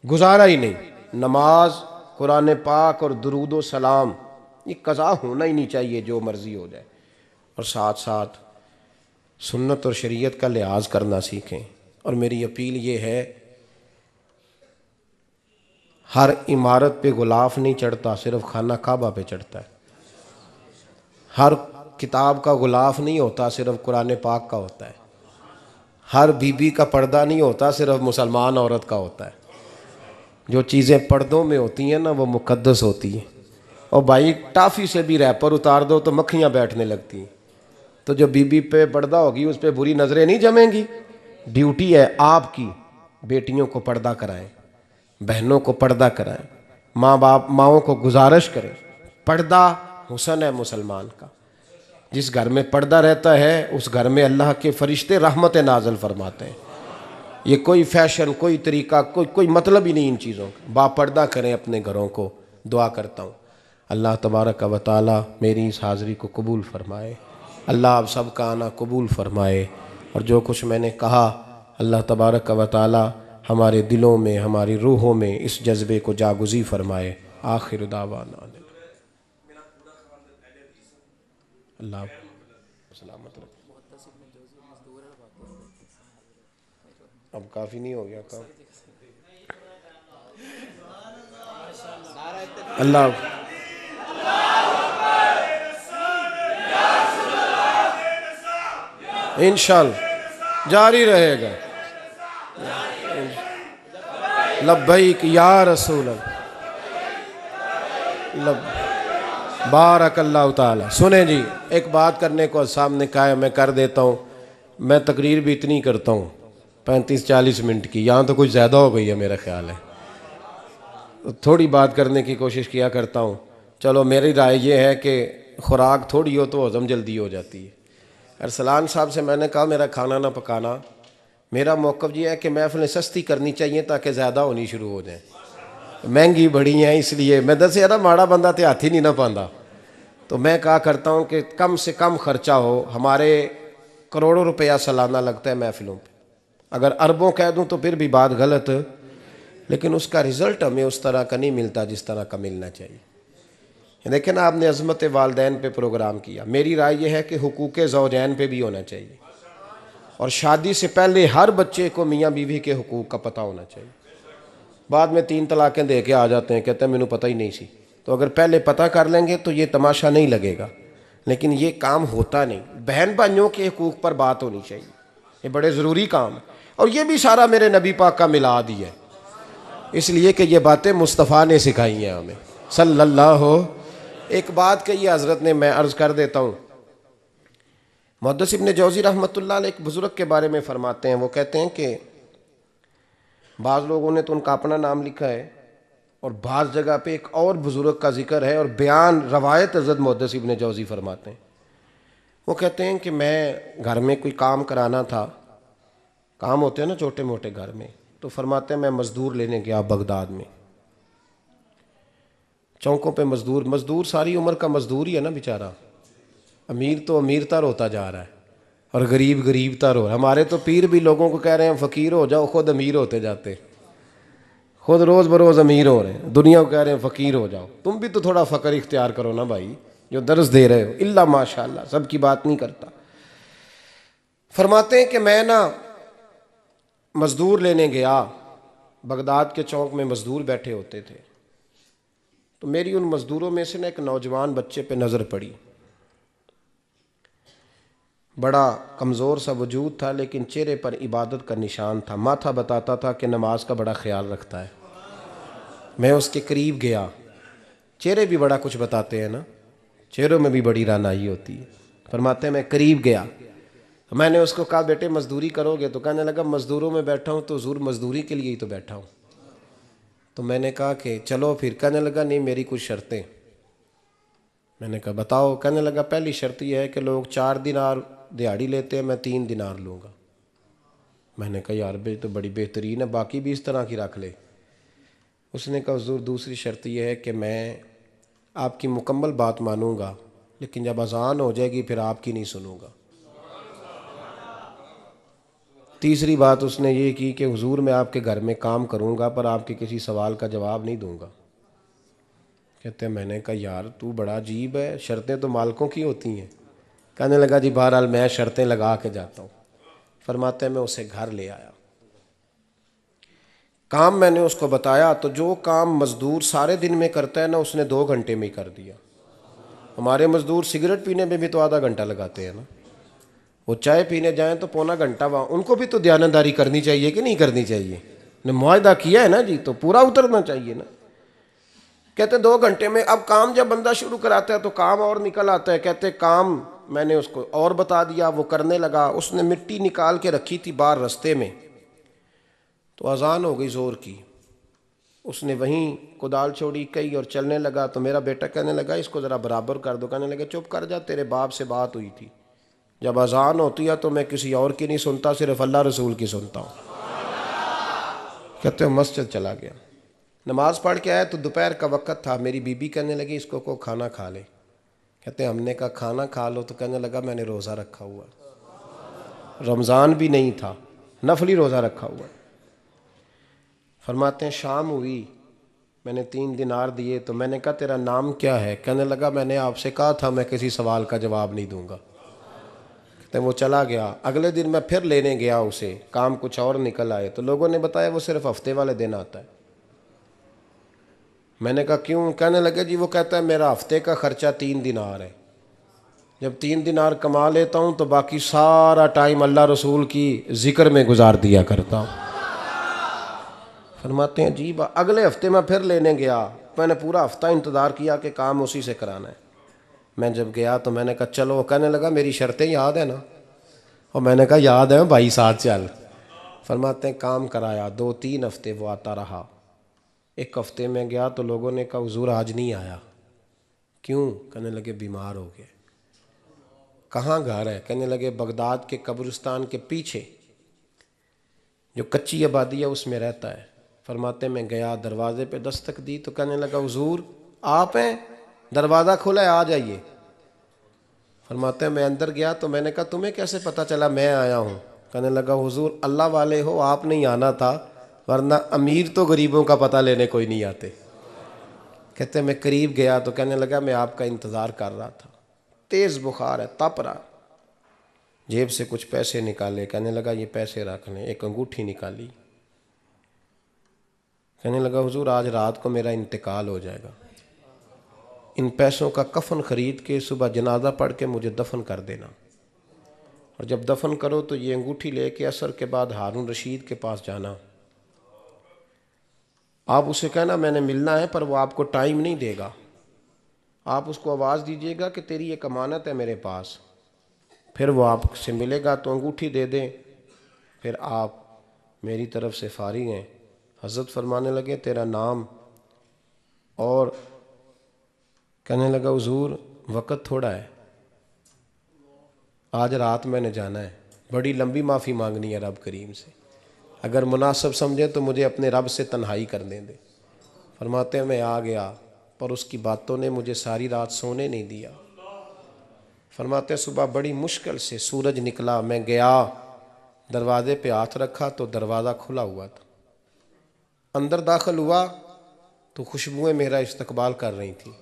गुजारा ही नहीं। नमाज, कुरान पाक और दुरूद व सलाम, ये कज़ा होना ही नहीं चाहिए, जो मर्ज़ी हो जाए। और साथ साथ सुन्नत और शरीयत का लिहाज करना सीखें। और मेरी अपील ये है, हर इमारत पे गुलाफ नहीं चढ़ता, सिर्फ खाना काबा पे चढ़ता है। हर किताब का गुलाफ नहीं होता, सिर्फ कुरान पाक का होता है। हर बीबी का पर्दा नहीं होता, सिर्फ मुसलमान औरत का होता है। जो चीज़ें पर्दों में होती हैं ना, वो मुक़द्दस होती हैं। और भाई टाफ़ी से भी रैपर उतार दो तो मक्खियाँ बैठने लगती हैं। तो जो बीबी पे पर्दा होगी उस पर बुरी नज़रें नहीं जमेंगी। ड्यूटी है आपकी, बेटियों को पर्दा कराएं, बहनों को पर्दा कराएं, माओं को गुजारिश करें। पर्दा हुस्न है मुसलमान का। जिस घर में पर्दा रहता है उस घर में अल्लाह के फरिश्ते रहमत नाज़िल फरमाते हैं। ये कोई फैशन, कोई तरीका, कोई मतलब ही नहीं इन चीज़ों का। बापर्दा करें अपने घरों को। दुआ करता हूँ अल्लाह तबारक व तआला मेरी इस हाज़िरी को कबूल फ़रमाए। अल्लाह आप सब का आना कबूल फ़रमाए। और जो कुछ मैंने कहा अल्लाह तबारक व तआला हमारे दिलों में, हमारी रूहों में इस जज्बे को जागुज़ी फ़रमाए। आखिर दावाना अल्लाह सलामत रखे। अब काफ़ी नहीं हो गया काम? अल्लाह इंशाअल्लाह जारी रहेगा। लब्बैक या रसूल अल्लाह, बारकल्लाहु ताला। सुने जी, एक बात करने को सामने कहा है, मैं कर देता हूँ। मैं तकरीर भी इतनी करता हूँ 35-40 मिनट की, यहाँ तो कुछ ज़्यादा हो गई है मेरा ख्याल है। तो थोड़ी बात करने की कोशिश किया करता हूँ। चलो मेरी राय ये है कि खुराक थोड़ी हो तो हजम जल्दी हो जाती है। अरसलान साहब से मैंने कहा मेरा खाना ना पकाना, मेरा मौक़िफ़ ये है कि महफ़िलें सस्ती करनी चाहिए ताकि ज़्यादा होनी शुरू हो जाए। महंगी बड़ी हैं इसलिए मैं दस यार माड़ा बंदा तो हाथ ही नहीं ना पाता। तो मैं कहा करता हूँ कि कम से कम खर्चा हो। हमारे करोड़ों रुपया सालाना लगता है महफ़िलों पे, अगर अरबों कह दूँ तो फिर भी बात गलत, लेकिन उसका रिज़ल्ट हमें उस तरह का नहीं मिलता जिस तरह का मिलना चाहिए। देखें ना, आपने अज़मत वालदैन पे प्रोग्राम किया, मेरी राय यह है कि हुकूक़ ज़ौजैन पे भी होना चाहिए, और शादी से पहले हर बच्चे को मियाँ बीवी के हुकूक़ का पता होना चाहिए। बाद में 3 तलाक़ें दे के आ जाते हैं, कहते हैं मैंने पता ही नहीं सी। तो अगर पहले पता कर लेंगे तो ये तमाशा नहीं लगेगा, लेकिन ये काम होता नहीं। बहन भाइयों के हुकूक़ पर बात होनी चाहिए, ये बड़े ज़रूरी काम है। और ये भी सारा मेरे नबी पाक का मिलाद ही है, इसलिए कि ये बातें मुस्तफ़ा ने सिखाई हैं हमें सल्लल्लाहु। एक बात कही हज़रत ने, मैं अर्ज़ कर देता हूँ। मुहद्दिस इब्न जौज़ी रहमतुल्लाह अलैह एक बुज़ुर्ग के बारे में फ़रमाते हैं, वो कहते हैं कि बाज़ लोगों ने तो उनका अपना नाम लिखा है और बाज़ जगह पे एक और बुज़ुर्ग का जिक्र है, और बयान रवायत हज़रत मुहद्दिस इब्न जौज़ी फ़रमाते हैं। वो कहते हैं कि मैं घर में कोई काम कराना था, काम होते हैं ना छोटे मोटे घर में, तो फरमाते हैं मैं मज़दूर लेने गया बगदाद में। चौकों पे मज़दूर सारी उम्र का मज़दूर ही है ना बेचारा। अमीर तो अमीर तर होता जा रहा है और गरीब गरीब तर हो रहा है। हमारे तो पीर भी लोगों को कह रहे हैं फ़कीर हो जाओ, खुद अमीर होते जाते, खुद रोज़ बरोज़ अमीर हो रहे हैं, दुनिया को कह रहे हैं फ़कीर हो जाओ। तुम भी तो थोड़ा फ़क्र इख्तियार करो ना भाई, जो दर्स दे रहे हो। इल्ला माशाअल्लाह, सबकी बात नहीं करता। फरमाते हैं कि मैं ना मज़दूर लेने गया, बगदाद के चौक में मज़दूर बैठे होते थे, तो मेरी उन मज़दूरों में से ना एक नौजवान बच्चे पे नज़र पड़ी। बड़ा कमज़ोर सा वजूद था, लेकिन चेहरे पर इबादत का निशान था। माथा बताता था कि नमाज का बड़ा ख्याल रखता है। मैं उसके करीब गया, चेहरे भी बड़ा कुछ बताते हैं ना, चेहरों में भी बड़ी रानाई होती है। फरमाते हैं मैं करीब गया, मैंने उसको कहा बेटे मज़दूरी करोगे? तो कहने लगा मज़दूरों में बैठा हूँ तो हुज़ूर मज़दूरी के लिए ही तो बैठा हूँ। तो मैंने कहा कि चलो फिर। कहने लगा नहीं मेरी कुछ शर्तें। मैंने कहा बताओ? कहने लगा पहली शर्त यह है कि लोग 4 दिनार दिहाड़ी लेते हैं, मैं 3 दिनार लूँगा। मैंने कहा यार भाई तो बड़ी बेहतरीन है, बाकी भी इस तरह की रख ले। उसने कहा हुज़ूर दूसरी शर्त यह है कि मैं आपकी मुकम्मल बात मानूँगा, लेकिन जब अज़ान हो जाएगी फिर आपकी नहीं सुनूँगा। तीसरी बात उसने ये की कि हुज़ूर मैं आपके घर में काम करूँगा पर आपके किसी सवाल का जवाब नहीं दूँगा। कहते हैं मैंने कहा यार तू बड़ा अजीब है, शर्तें तो मालिकों की होती हैं। कहने लगा जी बहरहाल मैं शर्तें लगा के जाता हूँ। फरमाते हैं मैं उसे घर ले आया, काम मैंने उसको बताया, तो जो काम मज़दूर सारे दिन में करता है ना, उसने 2 घंटे में ही कर दिया। हमारे मज़दूर सिगरेट पीने में भी तो आधा घंटा लगाते हैं ना, वो चाय पीने जाएं तो पौना घंटा वहाँ। उनको भी तो दयानतदारी करनी चाहिए कि नहीं करनी चाहिए? ने मुआहदा किया है ना जी, तो पूरा उतरना चाहिए ना। कहते 2 घंटे में। अब काम जब बंदा शुरू कराता है तो काम और निकल आता है। कहते काम मैंने उसको और बता दिया, वो करने लगा। उसने मिट्टी निकाल के रखी थी बाहर रास्ते में, तो अजान हो गई ज़ोर की। उसने वहीं कुदाल छोड़ी कई और चलने लगा। तो मेरा बेटा कहने लगा इसको ज़रा बराबर कर दो। कहने लगा चुप कर जा, तेरे बाप से बात हुई थी, जब अजान होती है तो मैं किसी और की नहीं सुनता, सिर्फ अल्लाह रसूल की सुनता हूँ। कहते हो मस्जिद चला गया, नमाज पढ़ के आया तो दोपहर का वक़्त था। मेरी बीबी कहने लगी इसको को खाना खा ले। कहते हमने कहा खाना खा लो, तो कहने लगा मैंने रोज़ा रखा हुआ, रमज़ान भी नहीं था, नफली रोज़ा रखा हुआ। फरमाते हैं शाम हुई, मैंने 3 दिनार दिए, तो मैंने कहा तेरा नाम क्या है? कहने लगा मैंने आपसे कहा था मैं किसी सवाल का जवाब नहीं दूंगा। कहते वो चला गया। अगले दिन मैं फिर लेने गया उसे, काम कुछ और निकल आए, तो लोगों ने बताया वो सिर्फ हफ्ते वाले दिन आता है। मैंने कहा क्यों? कहने लगे जी वो कहता है मेरा हफ्ते का खर्चा 3 दिनार है, जब 3 दिनार कमा लेता हूँ तो बाकी सारा टाइम अल्लाह रसूल की जिक्र में गुजार दिया करता हूँ। फरमाते हैं जी अगले हफ्ते मैं फिर लेने गया, मैंने पूरा हफ्ता इंतज़ार किया कि काम उसी से कराना है। मैं जब गया तो मैंने कहा चलो, कहने लगा मेरी शर्तें याद है ना? और मैंने कहा याद है भाई, साथ चल। फरमाते हैं काम कराया, 2-3 हफ्ते वो आता रहा। एक हफ्ते में गया तो लोगों ने कहा हुजूर आज नहीं आया, क्यों? कहने लगे बीमार हो गए। कहाँ घर है? कहने लगे बगदाद के कब्रिस्तान के पीछे जो कच्ची आबादी है उसमें रहता है। फरमाते मैं गया, दरवाजे पे दस्तक दी तो कहने लगा हुजूर आप हैं? दरवाज़ा खुला है, आ जाइए। फरमाते मैं अंदर गया तो मैंने कहा तुम्हें कैसे पता चला मैं आया हूँ? कहने लगा हुजूर अल्लाह वाले हो, आप नहीं आना था, वरना अमीर तो गरीबों का पता लेने कोई नहीं आते। कहते मैं करीब गया तो कहने लगा मैं आपका इंतज़ार कर रहा था, तेज़ बुखार है, तप रहा। जेब से कुछ पैसे निकाले, कहने लगा ये पैसे रख लें। एक अंगूठी निकाली, कहने लगा हुजूर आज रात को मेरा इंतकाल हो जाएगा, इन पैसों का कफन ख़रीद के सुबह जनाजा पढ़ के मुझे दफन कर देना, और जब दफन करो तो ये अंगूठी लेके असर के बाद हारून रशीद के पास जाना। आप उसे कहना मैंने मिलना है, पर वो आपको टाइम नहीं देगा। आप उसको आवाज़ दीजिएगा कि तेरी एक अमानत है मेरे पास, फिर वो आपसे मिलेगा तो अंगूठी दे दें, फिर आप मेरी तरफ से फारिग हैं। हज़रत फरमाने लगे तेरा नाम? और कहने लगा हुजूर वक़्त थोड़ा है, आज रात मैंने जाना है, बड़ी लंबी माफ़ी मांगनी है रब करीम से, अगर मुनासिब समझे तो मुझे अपने रब से तन्हाई करने दे। फरमाते हैं मैं आ गया, पर उसकी बातों ने मुझे सारी रात सोने नहीं दिया। फरमाते सुबह बड़ी मुश्किल से सूरज निकला, मैं गया, दरवाजे पे हाथ रखा तो दरवाज़ा खुला हुआ था। अंदर दाखिल हुआ तो खुशबुएं मेरा इस्तकबाल कर रही थी।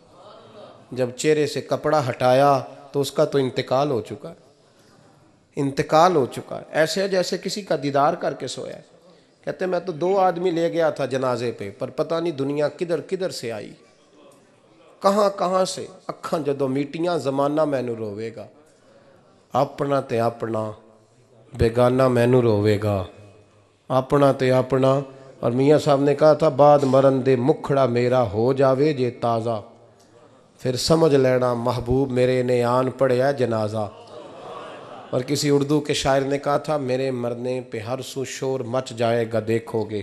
जब चेहरे से कपड़ा हटाया तो उसका तो इंतकाल हो चुका है, इंतकाल हो चुका है। ऐसे है जैसे किसी का दीदार करके सोया है। कहते मैं तो 2 आदमी ले गया था जनाजे पे, पर पता नहीं दुनिया किधर किधर से आई, कहाँ कहाँ से। अखां जदों मीटियां जमाना मैनू रोवेगा, अपना ते अपना बेगाना मैनू रोवेगा, अपना ते अपना। और मियाँ साहब ने कहा था बाद मरन दे मुखड़ा मेरा हो जावे जे ताज़ा, फिर समझ लेना महबूब मेरे ने आन पढ़िया जनाजा। और किसी उर्दू के शायर ने कहा था मेरे मरने पे हर सू शोर मच जाएगा देखोगे,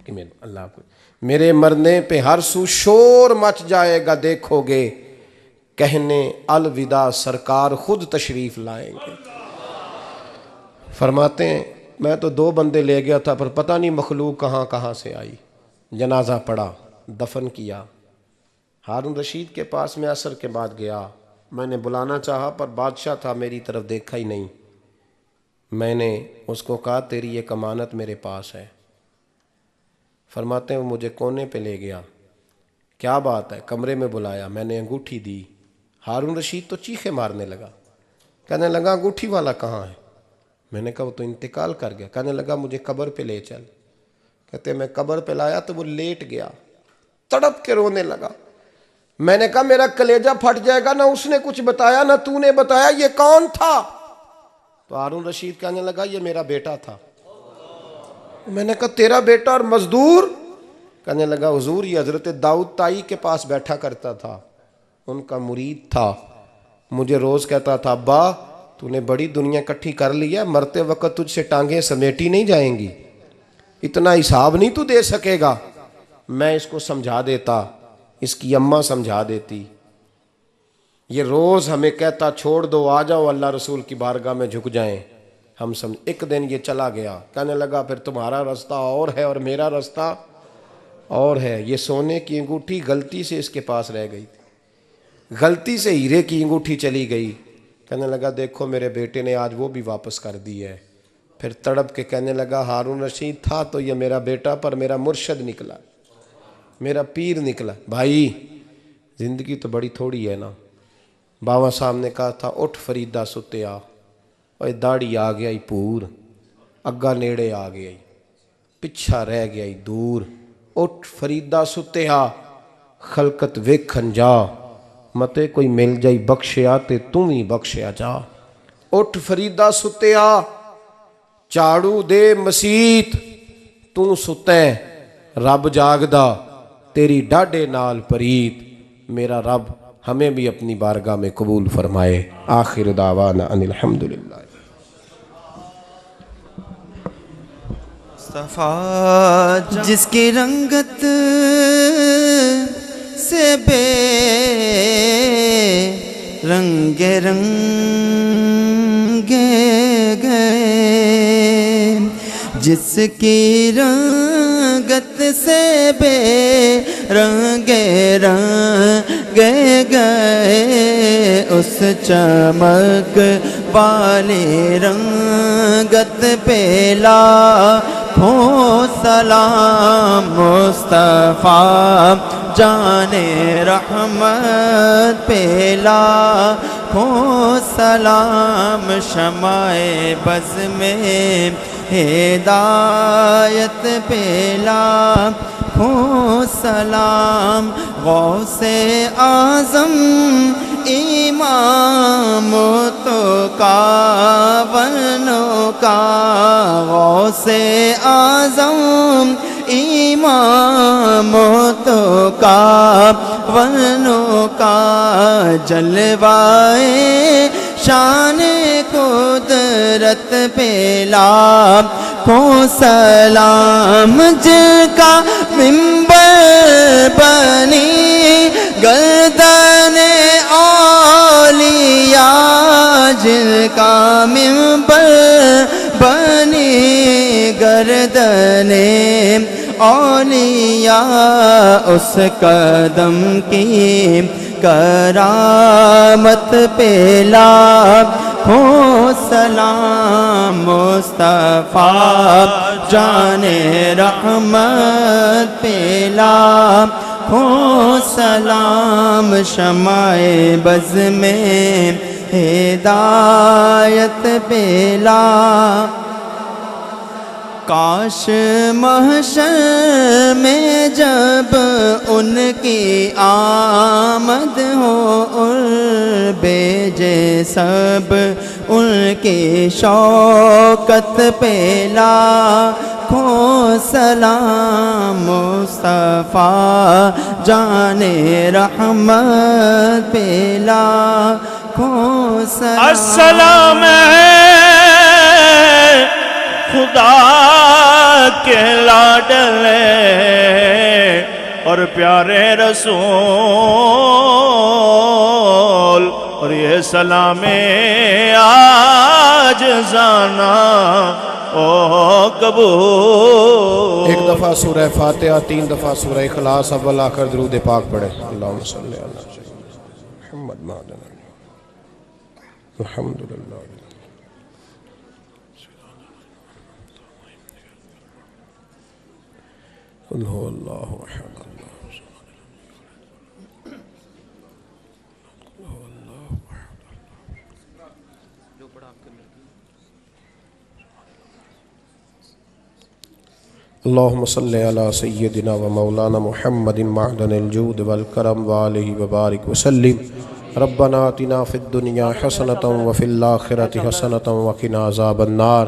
अल्लाह को मेरे मरने पे हर सू शोर मच जाएगा देखोगे, कहने अलविदा सरकार खुद तशरीफ़ लाएंगे। फरमाते हैं मैं तो 2 बंदे ले गया था, पर पता नहीं मखलूक कहाँ कहाँ से आई। जनाजा पड़ा, दफन किया। हारून रशीद के पास में असर के बाद गया, मैंने बुलाना चाहा पर बादशाह था, मेरी तरफ देखा ही नहीं। मैंने उसको कहा तेरी एक अमानत मेरे पास है। फरमाते हैं वो मुझे कोने पे ले गया, क्या बात है? कमरे में बुलाया, मैंने अंगूठी दी। हारून रशीद तो चीखे मारने लगा, कहने लगा अंगूठी वाला कहाँ है? मैंने कहा वो तो इंतकाल कर गया। कहने लगा मुझे कब्र पे ले चल। कहते मैं कब्र पे लाया तो वो लेट गया, तड़प के रोने लगा। मैंने कहा मेरा कलेजा फट जाएगा, ना उसने कुछ बताया ना तूने बताया, ये कौन था? तो हारून रशीद कहने लगा ये मेरा बेटा था। मैंने कहा तेरा बेटा और मजदूर? कहने लगा हुजूर ये हजरत दाऊद ताई के पास बैठा करता था, उनका मुरीद था, मुझे रोज कहता था अब्बा तूने बड़ी दुनिया इकट्ठी कर ली है, मरते वक्त तुझसे टांगे समेटी नहीं जाएंगी, इतना हिसाब नहीं तू दे सकेगा। मैं इसको समझा देता, इसकी अम्मा समझा देती। ये रोज़ हमें कहता छोड़ दो, आ जाओ अल्लाह रसूल की बारगाह में झुक जाएं। हम समझ। एक दिन ये चला गया, कहने लगा फिर तुम्हारा रास्ता और है और मेरा रास्ता और है। ये सोने की अंगूठी गलती से इसके पास रह गई थी, गलती से हीरे की अंगूठी चली गई। कहने लगा देखो मेरे बेटे ने आज वो भी वापस कर दी है। फिर तड़प के कहने लगा हारून रशीद था तो ये मेरा बेटा, पर मेरा मुर्शद निकला, मेरा पीर निकला। भाई ज़िंदगी तो बड़ी थोड़ी है ना। बाबा साहब ने कहा था उठ फरीदा सुत्या, और दाढ़ी आ गया पूर, अग्गा नेड़े आ गया, पिछा रह गया दूर। उठ फरीदा सुत्या खलकत वेखन जा, मते कोई मिल जाई बख्शिया ते तू भी बख्शिया जा। उठ फरीदा सुत्या झाड़ू दे मसीत, तू सुतै रब जागदा, तेरी डाढ़े नाल परीत। मेरा रब हमें भी अपनी बारगाह में कबूल फरमाए। आखिर दावाना अनिल हम्दुलिल्लाह। जिसकी रंगत से बे रंगे गए, जिसकी रंगत से बेरंगे रंगे गए, उस चमक वाली रंगत पे लाखों सलाम। मुस्तफ़ा जाने रहमत पे लाखों सलाम। शमाए बज़ में हिदायत पे लाखों सलाम। गौसे आज़म इमाम तो कावनों का, गौसे आज़म इमाम तो कावनों का, जलवाए शान कुदरत पे लाखों सलाम। जिनका मिंबर बनी गर्दने औलिया, जिनका मिंबर बनी गर्दने औलिया, उस कदम की करामत पे लाखों सलाम। मुस्तफ़ा जाने रहमत पे लाखों सलाम। शमाए बज़ में हिदायत पे लाखों। काश महशर में जब उनकी आमद हो, उर बेजे सब उनकी शौकत पे लाखों सलाम। मुस्तफ़ा जाने रहमत पे लाखों सलाम। अस्सलाम खुदा के लाडले और प्यारे रसूल, और ये सलामे आज जाना ओ कबूल। एक दफ़ा सूरह फातिहा, 3 दफ़ा सूरह इखलास, अव्वल आखिर दुरूद पाक पढ़े। अल्लाहुम्मा सल्ली अला मुहम्मद अल्हम्दुलिल्लाह। अल्लाहु अहद। अल्लाहुम्मा सल्ली अला सय्यदिना व मौलाना मुहम्मदिन मअदनिल जूद वल करम व आलिहि व बारिक व सल्लिम। रब्बना आतिना फिद दुनिया हसनतम व फिल आखिरति हसनतम व क़िना अज़ाबन्नार।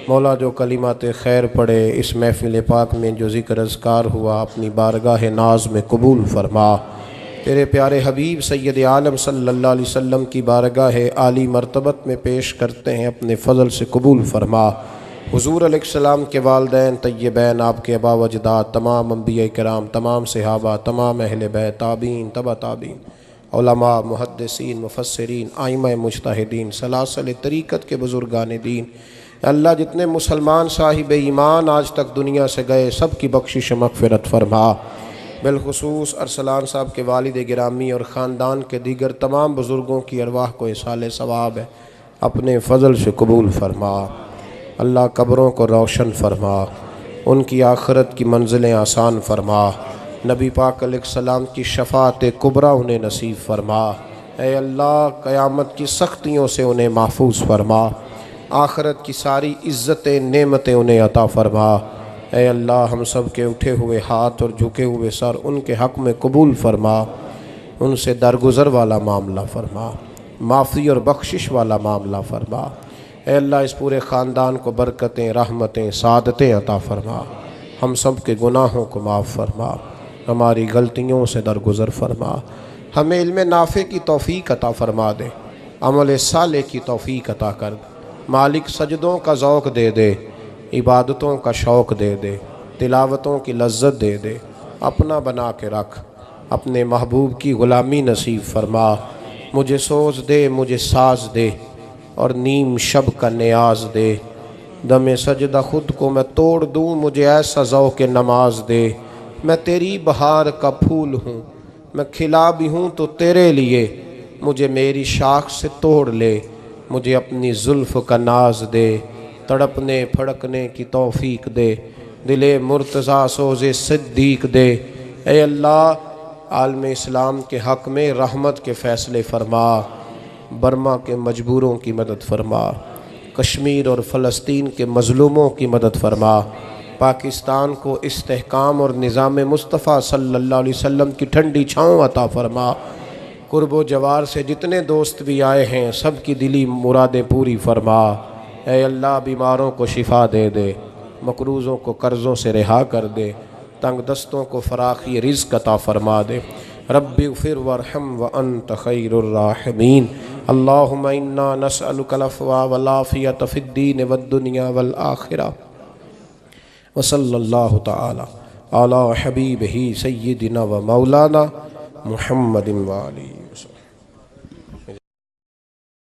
मौला जो कलिमात खैर पढ़े इस महफ़िल पाक में, जो ज़िक्र अज़कार हुआ, अपनी बारगाह नाज में कबूल फरमा। तेरे प्यारे हबीब सैयद आलम सल्लल्लाहु अलैहि वसल्लम की बारगाह आली मर्तबत में पेश करते हैं, अपने फ़ज़ल से कबूल फरमा। हुज़ूर अलैहिस्सलाम के वालिदैन तय्यबैन, आपके अबा व अजदाद, तमाम अंबिया किराम, तमाम सहाबा, तमाम अहले बैत, ताबीन, तबा ताबीन, उलमा, मुहद्दिसीन, मुफस्सिरीन, आइम्मा मुज्तहिदीन, सलासल तरीक़त के बुज़ुर्गान दीन। अल्लाह जितने मुसलमान साहिब ईमान आज तक दुनिया से गए, सब की बख्शिश मग़फ़िरत फरमा। बिलखुसूस अरसलान साहब के वालिद गिरामी और ख़ानदान के दीगर तमाम बुज़ुर्गों की अरवाह को इसाले सवाब है, अपने फ़ज़ल से कबूल फरमा। अल्लाह कब्रों को रोशन फरमा, उनकी आखिरत की मंजिलें आसान फरमा। नबी पाक अलैहिस्सलाम की शफ़ाअत कुबरा उन्हें नसीब फरमा। ऐ अल्लाह क़यामत की सख्तियों से उन्हें महफूज फरमा, आखिरत की सारी इज़्ज़तें नेमतें उन्हें अता फरमा। ऐ अल्लाह हम सब के उठे हुए हाथ और झुके हुए सर उनके हक़ में कबूल फरमा, उनसे दरगुज़र वाला मामला फरमा, माफ़ी और बख्शिश वाला मामला फरमा। ऐ अल्लाह इस पूरे ख़ानदान को बरकतें, रहमतें, सादतें अता फरमा। हम सब के गुनाहों को माफ़ फरमा, हमारी गलतियों से दरगुज़र फरमा। हमें इल्म नाफ़े की तौफ़ीक अता फरमा दे, अमल साले की तौफ़ीक अता कर। मालिक सजदों का ज़ौक़ दे दे, इबादतों का शौक़ दे दे, तिलावतों की लज्जत दे दे। अपना बना के रख, अपने महबूब की ग़ुलामी नसीब फरमा। मुझे सोज दे, मुझे साज दे और नीम शब का नियाज दे। दमे सजदा खुद को मैं तोड़ दूँ, मुझे ऐसा ज़ौक़ नमाज दे। मैं तेरी बहार का फूल हूँ, मैं खिला भी हूँ तो तेरे लिए। मुझे मेरी शाख से तोड़ ले, मुझे अपनी जुल्फ़ का नाज दे। तड़पने फड़कने की तौफ़ीक दे, दिले मुर्तज़ा सोज़े सिद्दीक दे। ए अल्लाह आलम इस्लाम के हक़ में रहमत के फ़ैसले फ़रमा। बर्मा के मजबूरों की मदद फ़रमा, कश्मीर और फ़लस्तीन के मज़लूमों की मदद फ़रमा। पाकिस्तान को इस्तेहकाम और निज़ाम मुस्तफ़ा सल्लल्लाहु अलैहि वसल्लम की ठंडी छाँव अता फ़रमा। कुर्बो जवार से जितने दोस्त भी आए हैं सब की दिली मुरादें पूरी फ़रमा। ऐ अल्लाह बीमारों को शिफा दे दे, मकरूज़ों को कर्ज़ों से रिहा कर दे, तंग दस्तों को फ़राखी रिज़्क़ अता फ़रमा दे। रब्बिग़फ़िर वरहम व अंत खैरुर राहिमीन। अल्लाहुम्मा इन्ना नस्अलुकल अफ़्वा वल आफ़ियत फ़िद्दीन वद्दुनिया वल आख़िरा। व सल्लल्लाहु तआला अला हबीबिही सय्यिदिना व मौलाना मुहम्मदिन व आलिहि।